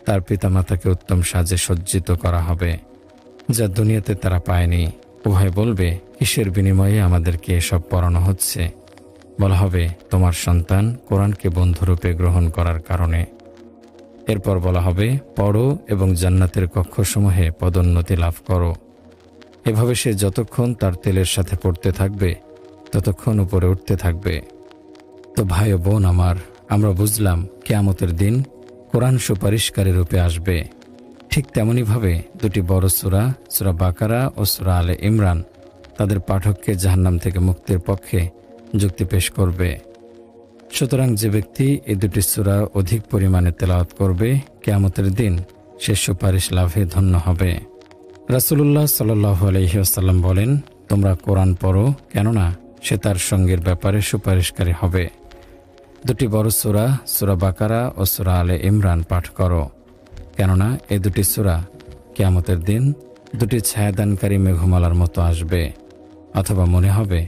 তার পিতামাতাকে উত্তম সাজে সজ্জিত করা হবে, যা দুনিয়াতে তারা পায়নি। উভয় বলবে, কিসের বিনিময়ে আমাদেরকে এসব পড়ানো হচ্ছে? বলা হবে, তোমার সন্তান কোরআনকে বন্ধুরূপে গ্রহণ করার কারণে। এরপর বলা হবে, পড়ো এবং জান্নাতের কক্ষসমূহে পদোন্নতি লাভ করো। এভাবে সে যতক্ষণ তার তেলের সাথে পড়তে থাকবে ততক্ষণ উপরে উঠতে থাকবে। তো ভাই ও বোন আমার, আমরা বুঝলাম কিয়ামতের দিন কোরআন সুপারিশকারী রূপে আসবে। ঠিক তেমনিভাবে দুটি বড় সূরা, সূরা বাকারা ও সূরা আলে ইমরান, তাদের পাঠককে জাহান্নাম থেকে মুক্তির পক্ষে যুক্তি পেশ করবে। সুতরাং যে ব্যক্তি এই দুটি সূরা অধিক পরিমাণে তেলাওয়াত করবে, কিয়ামতের দিন সে সুপারিশ লাভে ধন্য হবে। রাসূলুল্লাহ সাল্লাল্লাহু আলাইহি ওয়াসাল্লাম বলেন, তোমরা কোরআন পড়ো, কেননা সে তার সঙ্গীর ব্যাপারে সুপারিশকারী হবে। দুটি বড় সূরা, সূরা বাকারা ও সূরা আলে ইমরান পাঠ করো, কেননা এই দুটি সূরা কিয়ামতের দিন দুটি ছায়াদানকারী মেঘমালার মতো আসবে, অথবা মনে হবে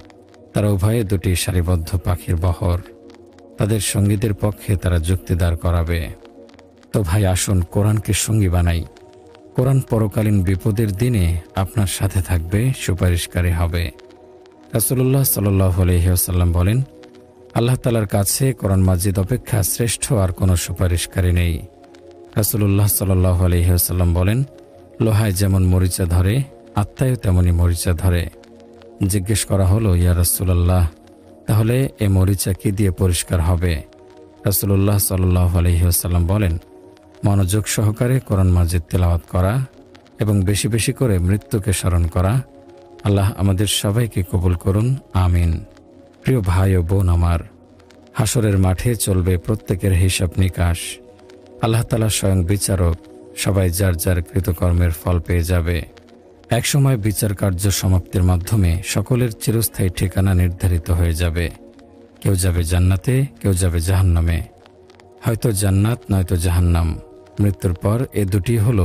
তারা উভয়ে দুটি সারিবদ্ধ পাখির বহর। তাদের সঙ্গীদের পক্ষে তারা যুক্তি দাঁড় করাবে। তো ভাই আসুন কোরআনকে সঙ্গী বানাই। কোরআন পরকালীন বিপদের দিনে আপনার সাথে থাকবে, সুপারিশকারী হবে। রাসূলুল্লাহ সাল্লাল্লাহু আলাইহি ওয়াসাল্লাম বলেন, আল্লাহ তাআলার কাছে কোরআন মাজিদ অপেক্ষা শ্রেষ্ঠ আর কোনো সুপারিশকারী নেই। রাসূলুল্লাহ সাল্লাল্লাহু আলাইহি ওয়াসাল্লাম বলেন, লোহায় যেমন মরিচা ধরে, আত্মায়ও তেমনি মরিচা ধরে। জিজ্ঞেস করা হলো, ইয়া রাসূলুল্লাহ, তাহলে এ মরিচা কি দিয়ে পরিষ্কার হবে? রাসূলুল্লাহ সাল্লাল্লাহু আলাইহি ওয়াসাল্লাম বলেন, মনোযোগ সহকারে কোরআন মাজিদ তেলাওয়াত করা এবং বেশি বেশি করে মৃত্যুকে স্মরণ করা। আল্লাহ আমাদের সবাইকে কবুল করুন, আমিন। প্রিয় ভাই ও বোন আমার, হাসরের মাঠে চলবে প্রত্যেকের হিসাব নিকাশ। আল্লাহ তাআলা স্বয়ং বিচারক, সবাই যার যার কৃতকর্মের ফল পেয়ে যাবে। একসময় বিচার কার্য সমাপ্তির মাধ্যমে সকলের চিরস্থায়ী ঠিকানা নির্ধারিত হয়ে যাবে। কেউ যাবে জান্নাতে, কেউ যাবে জাহান্নামে। হয়তো জান্নাত, নয়তো জাহান্নাম। মৃত্যুর পর এ দুটি হল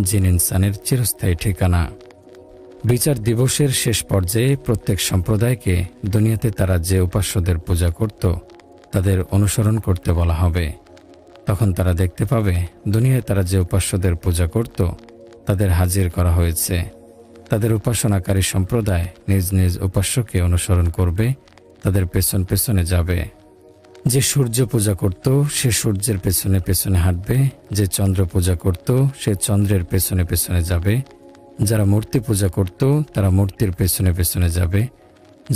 জিন ইনসানের চিরস্থায়ী ঠিকানা। বিচার দিবসের শেষ পর্যায়ে প্রত্যেক সম্প্রদায়কে দুনিয়াতে তারা যে উপাস্যদের পূজা করত তাদের অনুসরণ করতে বলা হবে। তখন তারা দেখতে পাবে দুনিয়ায় তারা যে উপাস্যদের পূজা করত তাদের হাজির করা হয়েছে। তাদের উপাসনাকারী সম্প্রদায় নিজ নিজ উপাস্যকে অনুসরণ করবে, তাদের পেছন পেছনে যাবে। যে সূর্য পূজা করত সে সূর্যের পেছনে পেছনে হাঁটবে, যে চন্দ্র পূজা করত সে চন্দ্রের পেছনে পেছনে যাবে, যারা মূর্তি পূজা করত তারা মূর্তির পেছনে পেছনে যাবে,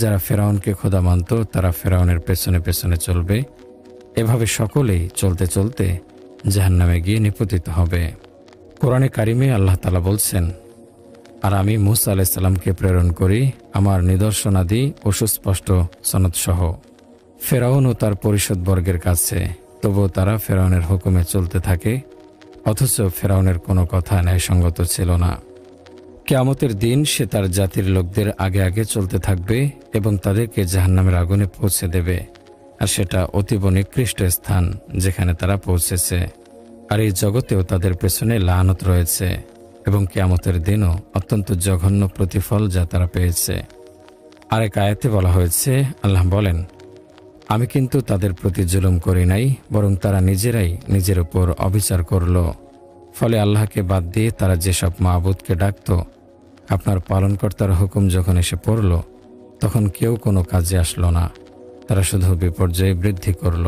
যারা ফেরাউনকে খোদা মানত তারা ফেরাউনের পেছনে পেছনে চলবে। এভাবে সকলেই চলতে চলতে জাহান্নামে গিয়ে নিপতিত হবে। কোরআনে কারিমে আল্লাহ তাআলা বলছেন, আর আমি মূসা আলাইহিস সালামকে প্রেরণ করি আমার নিদর্শনাদি ও সুস্পষ্ট সনদসহ ফেরাউন ও তার পরিষদবর্গের কাছে। তবুও তারা ফেরাউনের হুকুমে চলতে থাকে, অথচ ফেরাউনের কোনো কথা ন্যায়সঙ্গত ছিল না। কিয়ামতের দিন সে তার জাতির লোকদের আগে আগে চলতে থাকবে এবং তাদেরকে জাহান্নামের আগুনে পৌঁছে দেবে, আর সেটা অতীব নিকৃষ্ট স্থান যেখানে তারা পৌঁছেছে। আর এই জগতেও তাদের পেছনে লানত রয়েছে এবং কিয়ামতের দিনও অত্যন্ত জঘন্য প্রতিফল যা তারা পেয়েছে। আরেক আয়াতে বলা হয়েছে, আল্লাহ বলেন, আমি কিন্তু তাদের প্রতি জুলুম করি নাই, বরং তারা নিজেরাই নিজের উপর অবিচার করল। ফলে আল্লাহকে বাদ দিয়ে তারা যেসব মাবুদকে ডাকত, আপনার পালনকর্তার হুকুম যখন এসে পড়ল তখন কেউ কোনো কাজে আসলো না, তারা শুধু বিপর্যয় বৃদ্ধি করল।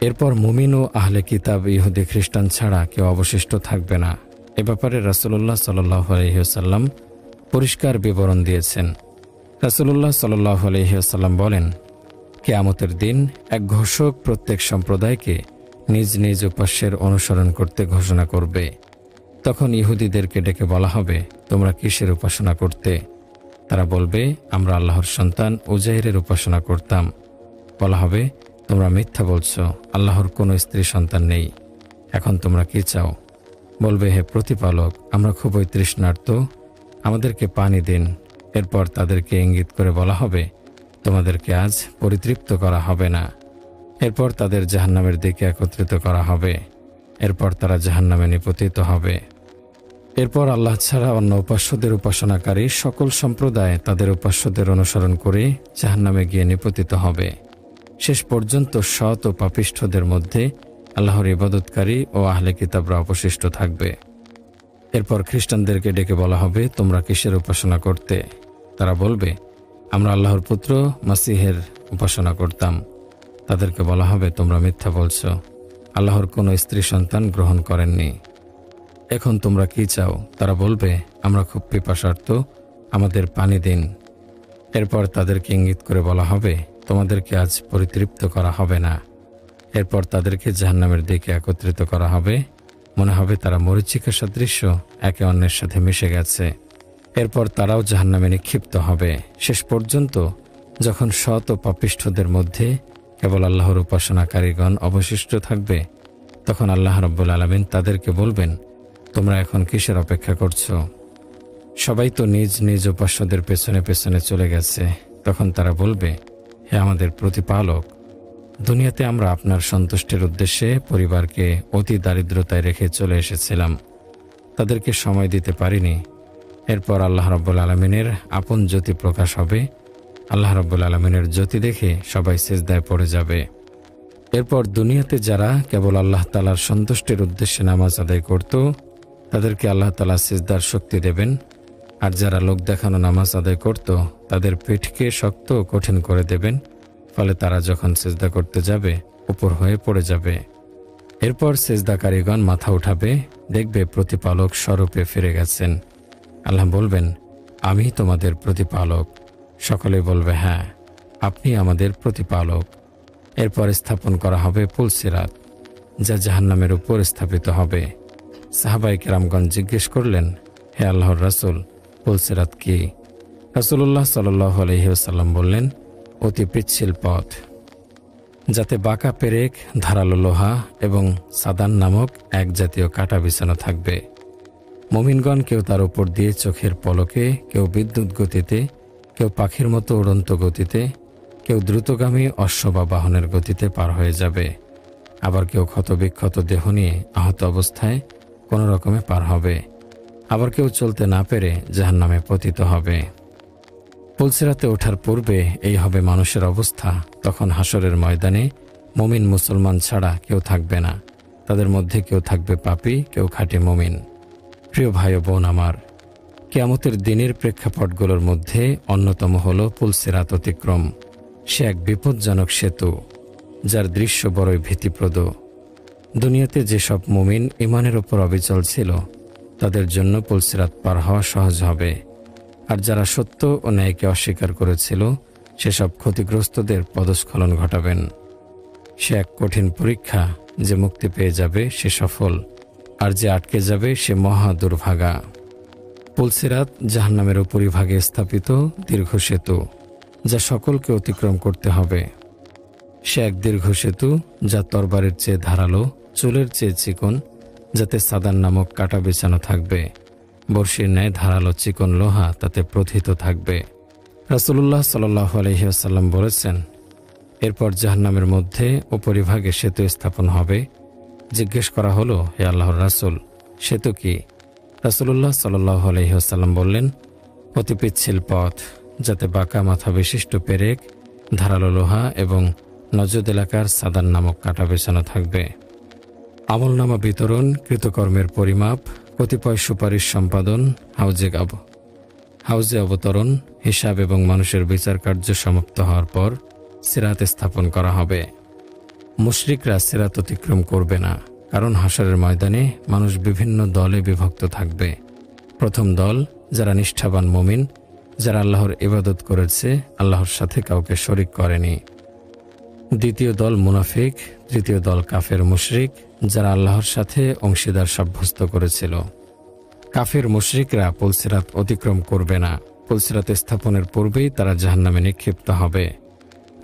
এরপর মুমিন ও আহলে কিতাব ইহুদি খ্রিস্টান ছাড়া কেউ অবশিষ্ট থাকবে না। এ ব্যাপারে রাসূলুল্লাহ সাল্লাল্লাহু আলাইহি ওয়াসাল্লাম পরিষ্কার বিবরণ দিয়েছেন। রাসূলুল্লাহ সাল্লাল্লাহু আলাইহি ওয়াসাল্লাম বলেন, কিয়ামতের দিন এক ঘোষক প্রত্যেক সম্প্রদায়কে নিজ নিজ উপাস্যের অনুসরণ করতে ঘোষণা করবে। তখন ইহুদিদেরকে ডেকে বলা হবে, তোমরা কিসের উপাসনা করতে? তারা বলবে, আমরা আল্লাহর সন্তান উজাইরের উপাসনা করতাম। বলা হবে, তোমরা মিথ্যা বলছো, আল্লাহর কোনো স্ত্রী সন্তান নেই। এখন তোমরা কি চাও? বলবে, হে প্রতিপালক, আমরা খুবই তৃষ্ণার্ত, আমাদেরকে পানি দিন। এরপর তাদেরকে ইঙ্গিত করে বলা হবে, তোমাদেরকে আজ পরিতৃপ্ত করা হবে না। এরপর তাদের জাহান্নামের দিকে একত্রিত করা হবে। এরপর তারা জাহান্নামে নিপতিত হবে। এরপর আল্লাহ ছাড়া অন্য উপাস্যদের উপাসনাকারী সকল সম্প্রদায় তাদের উপাস্যদের অনুসরণ করে জাহান্নামে গিয়ে নিপতিত হবে। শেষ পর্যন্ত সৎ ও পাপিষ্ঠদের মধ্যে আল্লাহর ইবাদতকারী ও আহলে কিতাবরা অবশিষ্ট থাকবে। এরপর খ্রিস্টানদেরকে ডেকে বলা হবে, তোমরা কিসের উপাসনা করতে? তারা বলবে, আমরা আল্লাহর পুত্র মাসিহের উপাসনা করতাম। তাদেরকে বলা হবে, তোমরা মিথ্যা বলছো, আল্লাহর কোনো স্ত্রী সন্তান গ্রহণ করেননি। এখন তোমরা কি চাও? তারা বলবে, আমরা খুব পিপাসার্ত, আমাদের পানি দিন। এরপর তাদেরকে ইঙ্গিত করে বলা হবে, তোমাদেরকে আজ পরিতৃপ্ত করা হবে না। এরপর তাদেরকে জাহান্নামের দিকে একত্রিত করা হবে। মনে হবে তারা মরীচিকা সদৃশ্য একে অন্যের সাথে মিশে গেছে। এরপর তারাও জাহান্নামে নিক্ষিপ্ত হবে। শেষ পর্যন্ত যখন সৎ ও পাপিষ্ঠদের মধ্যে কেবল আল্লাহর উপাসনাকারীগণ অবশিষ্ট থাকবে, তখন আল্লাহ রাব্বুল আলামিন তাদেরকে বলবেন, তোমরা এখন কিসের অপেক্ষা করছো? সবাই তো নিজ নিজ উপাস্যদের পেছনে পেছনে চলে গেছে। তখন তারা বলবে, হে আমাদের প্রতিপালক, দুনিয়াতে আমরা আপনার সন্তুষ্টির উদ্দেশ্যে পরিবারকে অতি দারিদ্রতায় রেখে চলে এসেছিলাম, তাদেরকে সময় দিতে পারিনি। এরপর আল্লাহ রাব্বুল আলামিনের আপন জ্যোতি প্রকাশ হবে। আল্লাহ রাব্বুল আলামিনের জ্যোতি দেখে সবাই সিজদায় পড়ে যাবে। এরপর দুনিয়াতে যারা কেবল আল্লাহ তাআলার সন্তুষ্টির উদ্দেশ্যে নামাজ আদায় করত, তাদেরকে আল্লাহ তাআলা সিজদার শক্তি দেবেন। আর যারা লোক দেখানো নামাজ আদায় করত, তাদের পিঠকে শক্ত ও কঠিন করে দেবেন। ফলে তারা যখন সিজদা করতে যাবে, উপর হয়ে পড়ে যাবে। এরপর সিজদাকারীগণ মাথা উঠাবে, দেখবে প্রতিপালক স্বরূপে ফিরে গেছেন। আল্লাহ বলবেন, আমি তোমাদের প্রতিপালক। সকলে বলবে, হ্যাঁ, আপনি আমাদের প্রতিপালক। এরপর স্থাপন করা হবে পুলসিরাত, যা জাহান্নামের উপর স্থাপিত হবে। সাহাবায়ে কেরামগণ জিজ্ঞেস করলেন, হে আল্লাহর রাসূল, পুলসিরাত কি? রাসূলুল্লাহ সাল্লাল্লাহু আলাইহি ওয়াসাল্লাম বললেন, অতি পিচ্ছিল পথ, যাতে বাঁকা পেরেক, ধারালো লোহা এবং সাদান নামক এক জাতীয় কাঁটা বিছানো থাকবে। মুমিনগণ কেউ তার উপর দিয়ে চোখের পলকে, কেউ বিদ্যুৎ গতিতে, কেউ পাখির মতো উড়ন্ত গতিতে, কেউ দ্রুতগামী অশ্ব বা বাহনের গতিতে পার হয়ে যাবে। আবার কেউ ক্ষতবিক্ষত দেহ নিয়ে আহত অবস্থায় কোনো রকমে পার হবে। আবার কেউ চলতে না পেরে জাহান্নামে পতিত হবে। পুলসিরাতে ওঠার পূর্বে এই হবে মানুষের অবস্থা। তখন হাসরের ময়দানে মুমিন মুসলমান ছাড়া কেউ থাকবে না। তাদের মধ্যে কেউ থাকবে পাপী, কেউ খাঁটি মুমিন। প্রিয় ভাই ও বোন আমার, কিয়ামতের দিনের প্রেক্ষাপটগুলোর মধ্যে অন্যতম হল পুলসিরাত অতিক্রম। সে এক বিপজ্জনক সেতু, যার দৃশ্য বড়ই ভীতিপ্রদ। দুনিয়াতে যেসব মুমিন ঈমানের ওপর অবিচল ছিল, তাদের জন্য পুলসিরাত পার হওয়া সহজ হবে। আর যারা সত্য ও ন্যায়কে অস্বীকার করেছিল, সেসব ক্ষতিগ্রস্তদের পদস্খলন ঘটাবেন। সে এক কঠিন পরীক্ষা। যে মুক্তি পেয়ে যাবে সে সফল, আর যে আটকে যাবে সে মহা দুর্ভাগা। পুলসিরাত জাহান্নামের উপরিভাগে স্থাপিত দীর্ঘ সেতু, যা সকলকে অতিক্রম করতে হবে। সে এক দীর্ঘ সেতু, যা তরবারের চেয়ে ধারালো, চুলের চেয়ে চিকন, যাতে সাদান নামক কাঁটা বিছানো থাকবে। বর্ষির ন্যায় ধারালো চিকন লোহা তাতে প্রথিত থাকবে। রাসূলুল্লাহ সাল্লাল্লাহু আলাইহি ওয়াসাল্লাম বলেছেন, এরপর জাহান্নামের মধ্যে উপরিভাগে সেতু স্থাপন হবে। জিজ্ঞেস করা হলো, হে আল্লাহর রাসূল, সেতু কি? রাসূলুল্লাহ সাল্লাল্লাহু আলাইহি ওয়াসাল্লাম বললেন, অতি পিচ্ছিল পথ, যাতে বাঁকা মাথা বিশিষ্ট পেরেক, ধারালো লোহা এবং নজদ এলাকার সাদান নামক কাঁটা বিছানো থাকবে। আমলনামা বিতরণ, কৃতকর্মের পরিমাপ, কতিপয় সুপারিশ সম্পাদন, হাউজে অবতরণ, হিসাব এবং মানুষের বিচার কার্য সমাপ্ত হওয়ার পর সিরাত স্থাপন করা হবে। মুশরিকরা সিরাত অতিক্রম করবে না, কারণ হাশরের ময়দানে মানুষ বিভিন্ন দলে বিভক্ত থাকবে। প্রথম দল যারা নিষ্ঠাবান মুমিন, যারা আল্লাহর ইবাদত করেছে, আল্লাহর সাথে কাউকে শরিক করেনি। দ্বিতীয় দল মুনাফিক, তৃতীয় দল কাফের মুশরিক, যারা আল্লাহর সাথে অংশীদার সাব্যস্ত করেছিল। কাফের মুশরিকরা পুলসিরাত অতিক্রম করবে না। পুলসিরাত স্থাপনের পূর্বেই তারা জাহান্নামে নিক্ষিপ্ত হবে।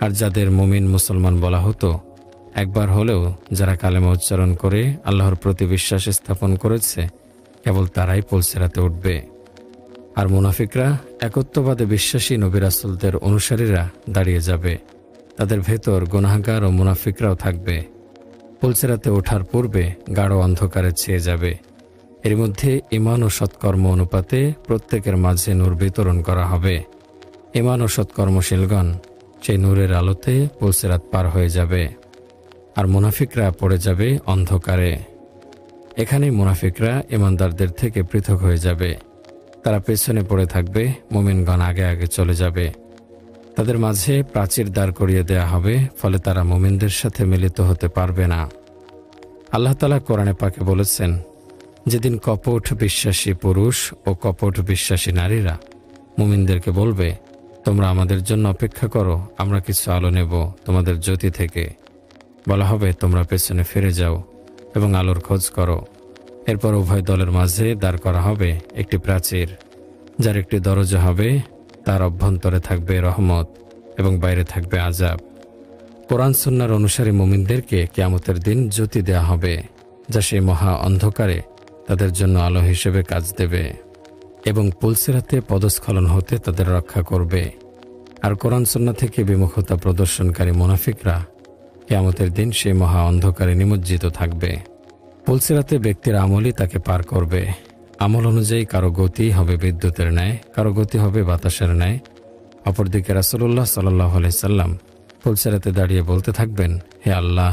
আর যাদের মুমিন মুসলমান বলা হতো, একবার হলেও যারা কালেমা উচ্চারণ করে আল্লাহর প্রতি বিশ্বাস স্থাপন করেছে, কেবল তারাই পুলসিরাতে উঠবে। আর মুনাফিকরা, একত্ববাদে বিশ্বাসী নবী রাসূলদের অনুসারীরা দাঁড়িয়ে যাবে। তাদের ভেতর গুনাহগার ও মুনাফিকরাও থাকবে। পুলসিরাতে ওঠার পূর্বে গাঢ় অন্ধকারে ছেয়ে যাবে। এর মধ্যে ঈমান ও সৎকর্ম অনুপাতে প্রত্যেকের মাঝে নূর বিতরণ করা হবে। ঈমান ও সৎকর্মশীলগণ সেই নূরের আলোতে পুলসিরাত পার হয়ে যাবে, আর মুনাফিকরা পড়ে যাবে অন্ধকারে। এখানেই মুনাফিকরা ঈমানদারদের থেকে পৃথক হয়ে যাবে। তারা পেছনে পড়ে থাকবে, মুমিনগণ আগে আগে চলে যাবে। তাদের মাঝে প্রাচীর দাঁড় করিয়ে দেয়া হবে, ফলে তারা মুমিনদের সাথে মিলিত হতে পারবে না। আল্লাহ তাআলা কোরআনে পাকে বলেছেন, যেদিন কপট বিশ্বাসী পুরুষ ও কপট বিশ্বাসী নারীরা মুমিনদেরকে বলবে, তোমরা আমাদের জন্য অপেক্ষা করো, আমরা কিছু আলো নেব তোমাদের জ্যোতি থেকে। বলা হবে, তোমরা পেছনে ফিরে যাও এবং আলোর খোঁজ করো। এরপর উভয় দলের মাঝে দাঁড় করা হবে একটি প্রাচীর, যার একটি দরজা হবে, তার অভ্যন্তরে থাকবে রহমত এবং বাইরে থাকবে আযাব। কোরআন সুন্নাহর অনুসারী মুমিনদেরকে কিয়ামতের দিন জ্যোতি দেয়া হবে, যা সেই মহা অন্ধকারে তাদের জন্য আলো হিসেবে কাজ দেবে এবং পুলসিরাতে পদস্খলন হতে তাদের রক্ষা করবে। আর কোরআন সুন্নাহ থেকে বিমুখতা প্রদর্শনকারী মুনাফিকরা কিয়ামতের দিন সেই মহা অন্ধকারে নিমজ্জিত থাকবে। পুলসিরাতে ব্যক্তির আমলই তাকে পার করবে। আমল অনুযায়ী কারো গতি হবে বিদ্যুতের ন্যায়, কারো গতি হবে বাতাসের ন্যায়। অপরদিকে রাসূলুল্লাহ সাল্লাল্লাহু আলাইহি সাল্লাম পুলসিরাতে দাঁড়িয়ে বলতে থাকবেন, হে আল্লাহ,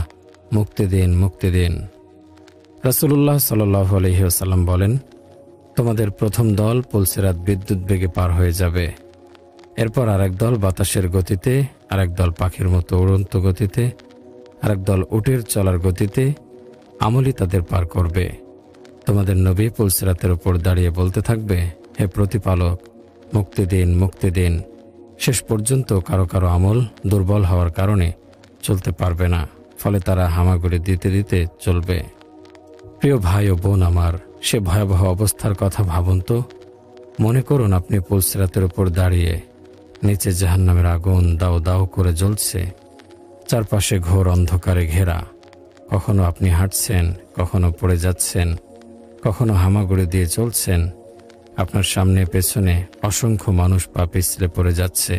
মুক্তি দিন, মুক্তি দিন। রাসূলুল্লাহ সাল্লাল্লাহু আলাইহি ওয়াসাল্লাম বলেন, তোমাদের প্রথম দল পুলসিরাত বিদ্যুৎ বেগে পার হয়ে যাবে। এরপর আরেক দল বাতাসের গতিতে, আরেক দল পাখির মতো উড়ন্ত গতিতে, আরেক দল উটের চলার গতিতে আমলই তাদের পার করবে। তোমাদের নবী পুলসিরাতের উপর দাঁড়িয়ে বলতে থাকবে, হে প্রতিপালক, মুক্তি দিন, মুক্তি দিন। শেষ পর্যন্ত কারো কারো আমল দুর্বল হওয়ার কারণে চলতে পারবে না, ফলে তারা হামাগুড়ি দিতে দিতে চলবে। প্রিয় ভাই ও বোন আমার, সে ভয়াবহ অবস্থার কথা ভাবুন তো। মনে করুন আপনি পুলসিরাতের উপর দাঁড়িয়ে, নিচে জাহান্নামের আগুন দাউ দাউ করে জ্বলছে, চারপাশে ঘোর অন্ধকারে ঘেরা। কখনো আপনি হাঁটছেন, কখনো পড়ে যাচ্ছেন, কখনো হামাগুড়ি দিয়ে চলছেন। আপনার সামনে পেছনে অসংখ্য মানুষ পা পিছলে পড়ে যাচ্ছে,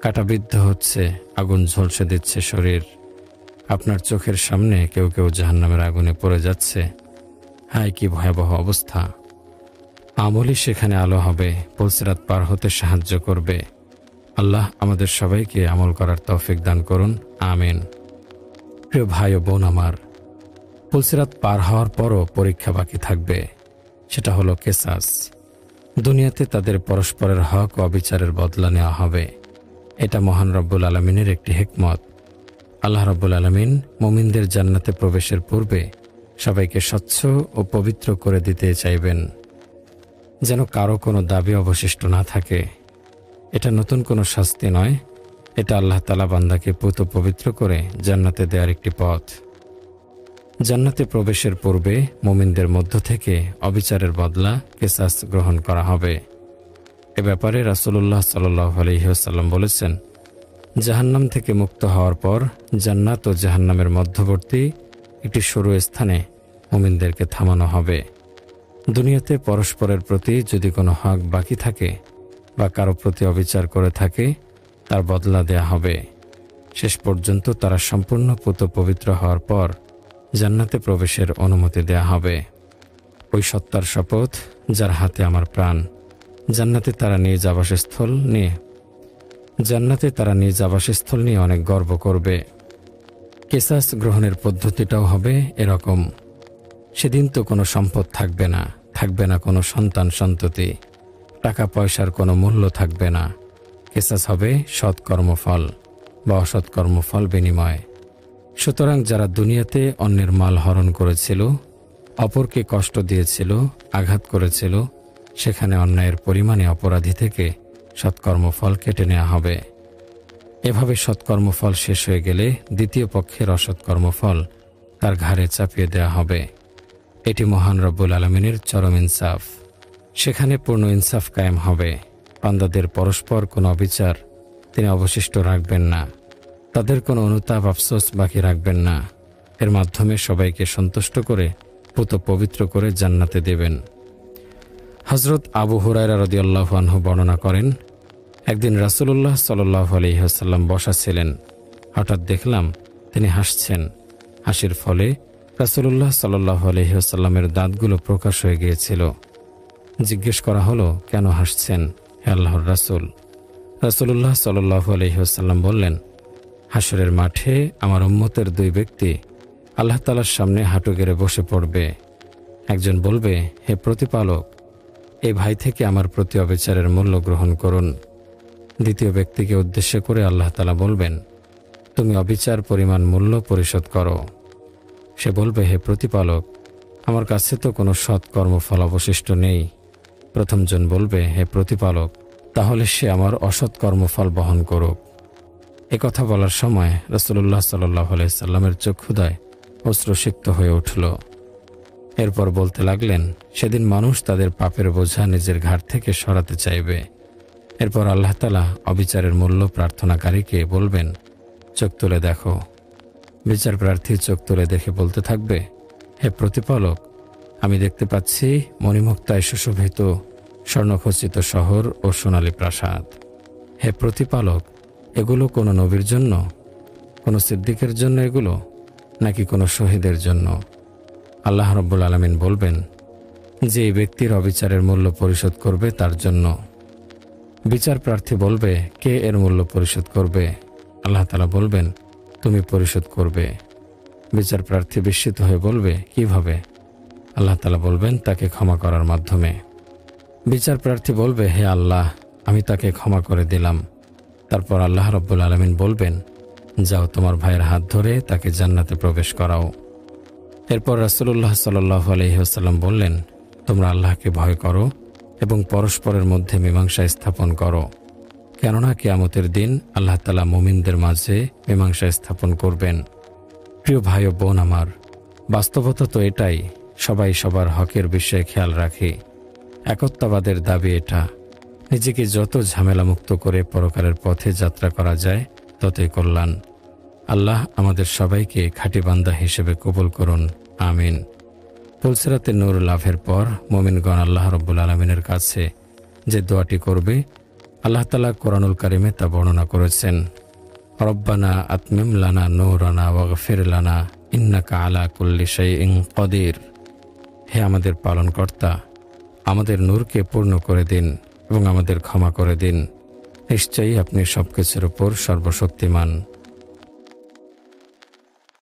কাঁটাবিদ্ধ হচ্ছে, আগুন ঝলসে দিচ্ছে শরীর। আপনার চোখের সামনে কেউ কেউ জাহান্নামের আগুনে পড়ে যাচ্ছে। হায়, কি ভয়াবহ অবস্থা! আমলই সেখানে আলো হবে, পুলসিরাত পার হতে সাহায্য করবে। আল্লাহ আমাদের সবাইকে আমল করার তৌফিক দান করুন, আমিন। প্রিয় ভাই ও বোন আমার, পুলসিরাত পার হওয়ার পরও পরীক্ষা বাকি থাকবে। সেটা হলো কেসাস। দুনিয়াতে তাদের পরস্পরের হক ও অবিচারের বদলা নেওয়া হবে। এটা মহান রব্বুল আলমিনের একটি হিকমত। আল্লাহ রব্বুল আলমিন মুমিনদের জান্নাতে প্রবেশের পূর্বে সবাইকে স্বচ্ছ ও পবিত্র করে দিতে চাইবেন, যেন কারো কোনো দাবি অবশিষ্ট না থাকে। এটা নতুন কোনো শাস্তি নয়, এটা আল্লাহ তাআলা বান্দাকে পুত পবিত্র করে জান্নাতে দেওয়ার একটি পথ। জান্নাতে প্রবেশের পূর্বে মুমিনদের মধ্য থেকে অবিচারের বদলা কেসাস গ্রহণ করা হবে। এ ব্যাপারে রাসূলুল্লাহ সাল্লাল্লাহু আলাইহি ওয়াসাল্লাম বলেছেন, জাহান্নাম থেকে মুক্ত হওয়ার পর জান্নাত ও জাহান্নামের মধ্যবর্তী একটি সরু স্থানে মুমিনদেরকে থামানো হবে। দুনিয়াতে পরস্পরের প্রতি যদি কোনো হক বাকি থাকে বা কারো প্রতি অবিচার করে থাকে, তার বদলা দেয়া হবে। শেষ পর্যন্ত তারা সম্পূর্ণ পুত পবিত্র হওয়ার পর জান্নাতে প্রবেশের অনুমতি দেয়া হবে। ওই সত্তার শপথ, যার হাতে আমার প্রাণ, জান্নাতে তারা নিজ আবাসস্থল নিয়ে অনেক গর্ব করবে। কেসাস গ্রহণের পদ্ধতিটাও হবে এরকম। সেদিন তো কোনো সম্পদ থাকবে না, থাকবে না কোনো সন্তান সন্ততি, টাকা পয়সার কোনো মূল্য থাকবে না। কেসাস হবে সৎ কর্মফল বা অসৎ কর্মফল বিনিময়। সুতরাং যারা দুনিয়াতে অন্যের মাল হরণ করেছিল, অপরকে কষ্ট দিয়েছিল, আঘাত করেছিল, সেখানে অন্যায়ের পরিমাণে অপরাধী থেকে সৎকর্মফল কেটে নেওয়া হবে। এভাবে সৎকর্মফল শেষ হয়ে গেলে দ্বিতীয় পক্ষের অসৎকর্মফল তার ঘাড়ে চাপিয়ে দেওয়া হবে। এটি মহান রব্বুল আলমিনের চরম ইনসাফ। সেখানে পূর্ণ ইনসাফ কায়েম হবে। বান্দাদের পরস্পর কোনো অবিচার তিনি অবশিষ্ট রাখবেন না, তাদের কোনো অনুতাপ আফসোস বাকি রাখবেন না। এর মাধ্যমে সবাইকে সন্তুষ্ট করে পুত পবিত্র করে জান্নাতে দেবেন। হযরত আবু হুরায়রা রাদিয়াল্লাহু আনহু বর্ণনা করেন, একদিন রাসূলুল্লাহ সাল্লাল্লাহু আলাইহি ওয়াসাল্লাম বসা ছিলেন। হঠাৎ দেখলাম তিনি হাসছেন। হাসির ফলে রাসূলুল্লাহ সাল্লাল্লাহু আলাইহি ওয়াসাল্লামের দাঁতগুলো প্রকাশ হয়ে গিয়েছিল। জিজ্ঞেস করা হলো, কেন হাসছেন হে আল্লাহর রাসূল? রাসূলুল্লাহ সাল্লাল্লাহু আলাইহি ওয়াসাল্লাম বললেন, হাসরের মাঠে আমার উম্মতের দুই ব্যক্তি আল্লাহ তাআলার সামনে হাঁটু গেড়ে বসে পড়বে। একজন বলবে, হে প্রতিপালক, এই ভাই থেকে আমার প্রতি অবিচারের মূল্য গ্রহণ করুন। দ্বিতীয় ব্যক্তিকে উদ্দেশ্য করে আল্লাহ তাআলা বলবেন, তুমি অবিচার পরিমাণ মূল্য পরিশোধ করো। সে বলবে, হে প্রতিপালক, আমার কাছে তো কোনো সৎ কর্মফল অবশিষ্ট নেই। প্রথমজন বলবে, হে প্রতিপালক, তাহলে সে আমার অসৎ কর্মফল বহন করুক। কথা বলার সময় রাসূলুল্লাহ সাল্লাল্লাহু আলাইহি সাল্লামের চক্ষুদায় অশ্রুসিক্ত হয়ে উঠল। এরপর বলতে লাগলেন, সেদিন মানুষ তাদের পাপের বোঝা নিজের ঘাড় থেকে সরাতে চাইবে। এরপর আল্লাহ তাআলা অবিচারের মূল্য প্রার্থনাকারীকে বলবেন, চোখ তুলে দেখো। বিচার প্রার্থী চোখ তুলে দেখে বলতে থাকবে, হে প্রতিপালক, আমি দেখতে পাচ্ছি মণিমুক্তায় সুশোভিত স্বর্ণখচিত শহর ও সোনালী প্রাসাদ। হে প্রতিপালক, এগুলো কোনো নবীর জন্য, কোনো সিদ্দিকের জন্য এগুলো, নাকি কোনো শহীদের জন্য? আল্লাহ রাব্বুল আলামিন বলবেন, যে এই ব্যক্তির অবিচারের মূল্য পরিশোধ করবে তার জন্য। বিচার প্রার্থী বলবে, কে এর মূল্য পরিশোধ করবে? আল্লাহ তাআলা বলবেন, তুমি পরিশোধ করবে। বিচার প্রার্থী বিস্মিত হয়ে বলবে, কিভাবে? আল্লাহ তাআলা বলবেন, তাকে ক্ষমা করার মাধ্যমে। বিচার প্রার্থী বলবে, হে আল্লাহ, আমি তাকে ক্ষমা করে দিলাম। তারপর আল্লাহ রাব্বুল আলামিন বলবেন, যাও তোমার ভাইয়ের হাত ধরে তাকে জান্নাতে প্রবেশ করাও। এরপর রাসূলুল্লাহ সাল্লাল্লাহু আলাইহি ওয়াসাল্লাম বললেন, তোমরা আল্লাহকে ভয় করো এবং পরস্পরের মধ্যে মীমাংসা স্থাপন করো, কেননা কিয়ামতের দিন আল্লাহ তাআলা মুমিনদের মাঝে মীমাংসা স্থাপন করবেন। প্রিয় ভাই ও বোন আমার, বাস্তবতা তো এটাই, সবাই সবার হকের বিষয়ে খেয়াল রাখে। একত্ববাদের দাবি এটা। নিজেকে যত ঝামেলামুক্ত করে পরকালের পথে যাত্রা করা যায় ততই কল্যাণ। আল্লাহ আমাদের সবাইকে খাঁটি বান্দা হিসেবে কবুল করুন, আমিন। পুলসিরাতে নূর লাভের পর মুমিনগণ আল্লাহ রাব্বুল আলামিনের কাছে যে দোয়াটি করবে, আল্লাহ তাআলা কোরআনুল কারিমে তা বর্ণনা করেছেন। রব্বানা আতমিম লানা নূরানা ওয়াগফির লানা ইন্নাকা আলা কুল্লি শাইইন কদির। হে আমাদের পালনকর্তা, আমাদের নূরকে পূর্ণ করে দিন এবং আমাদের ক্ষমা করে দিন। নিশ্চয়ই আপনি সবকিছুর উপর সর্বশক্তিমান।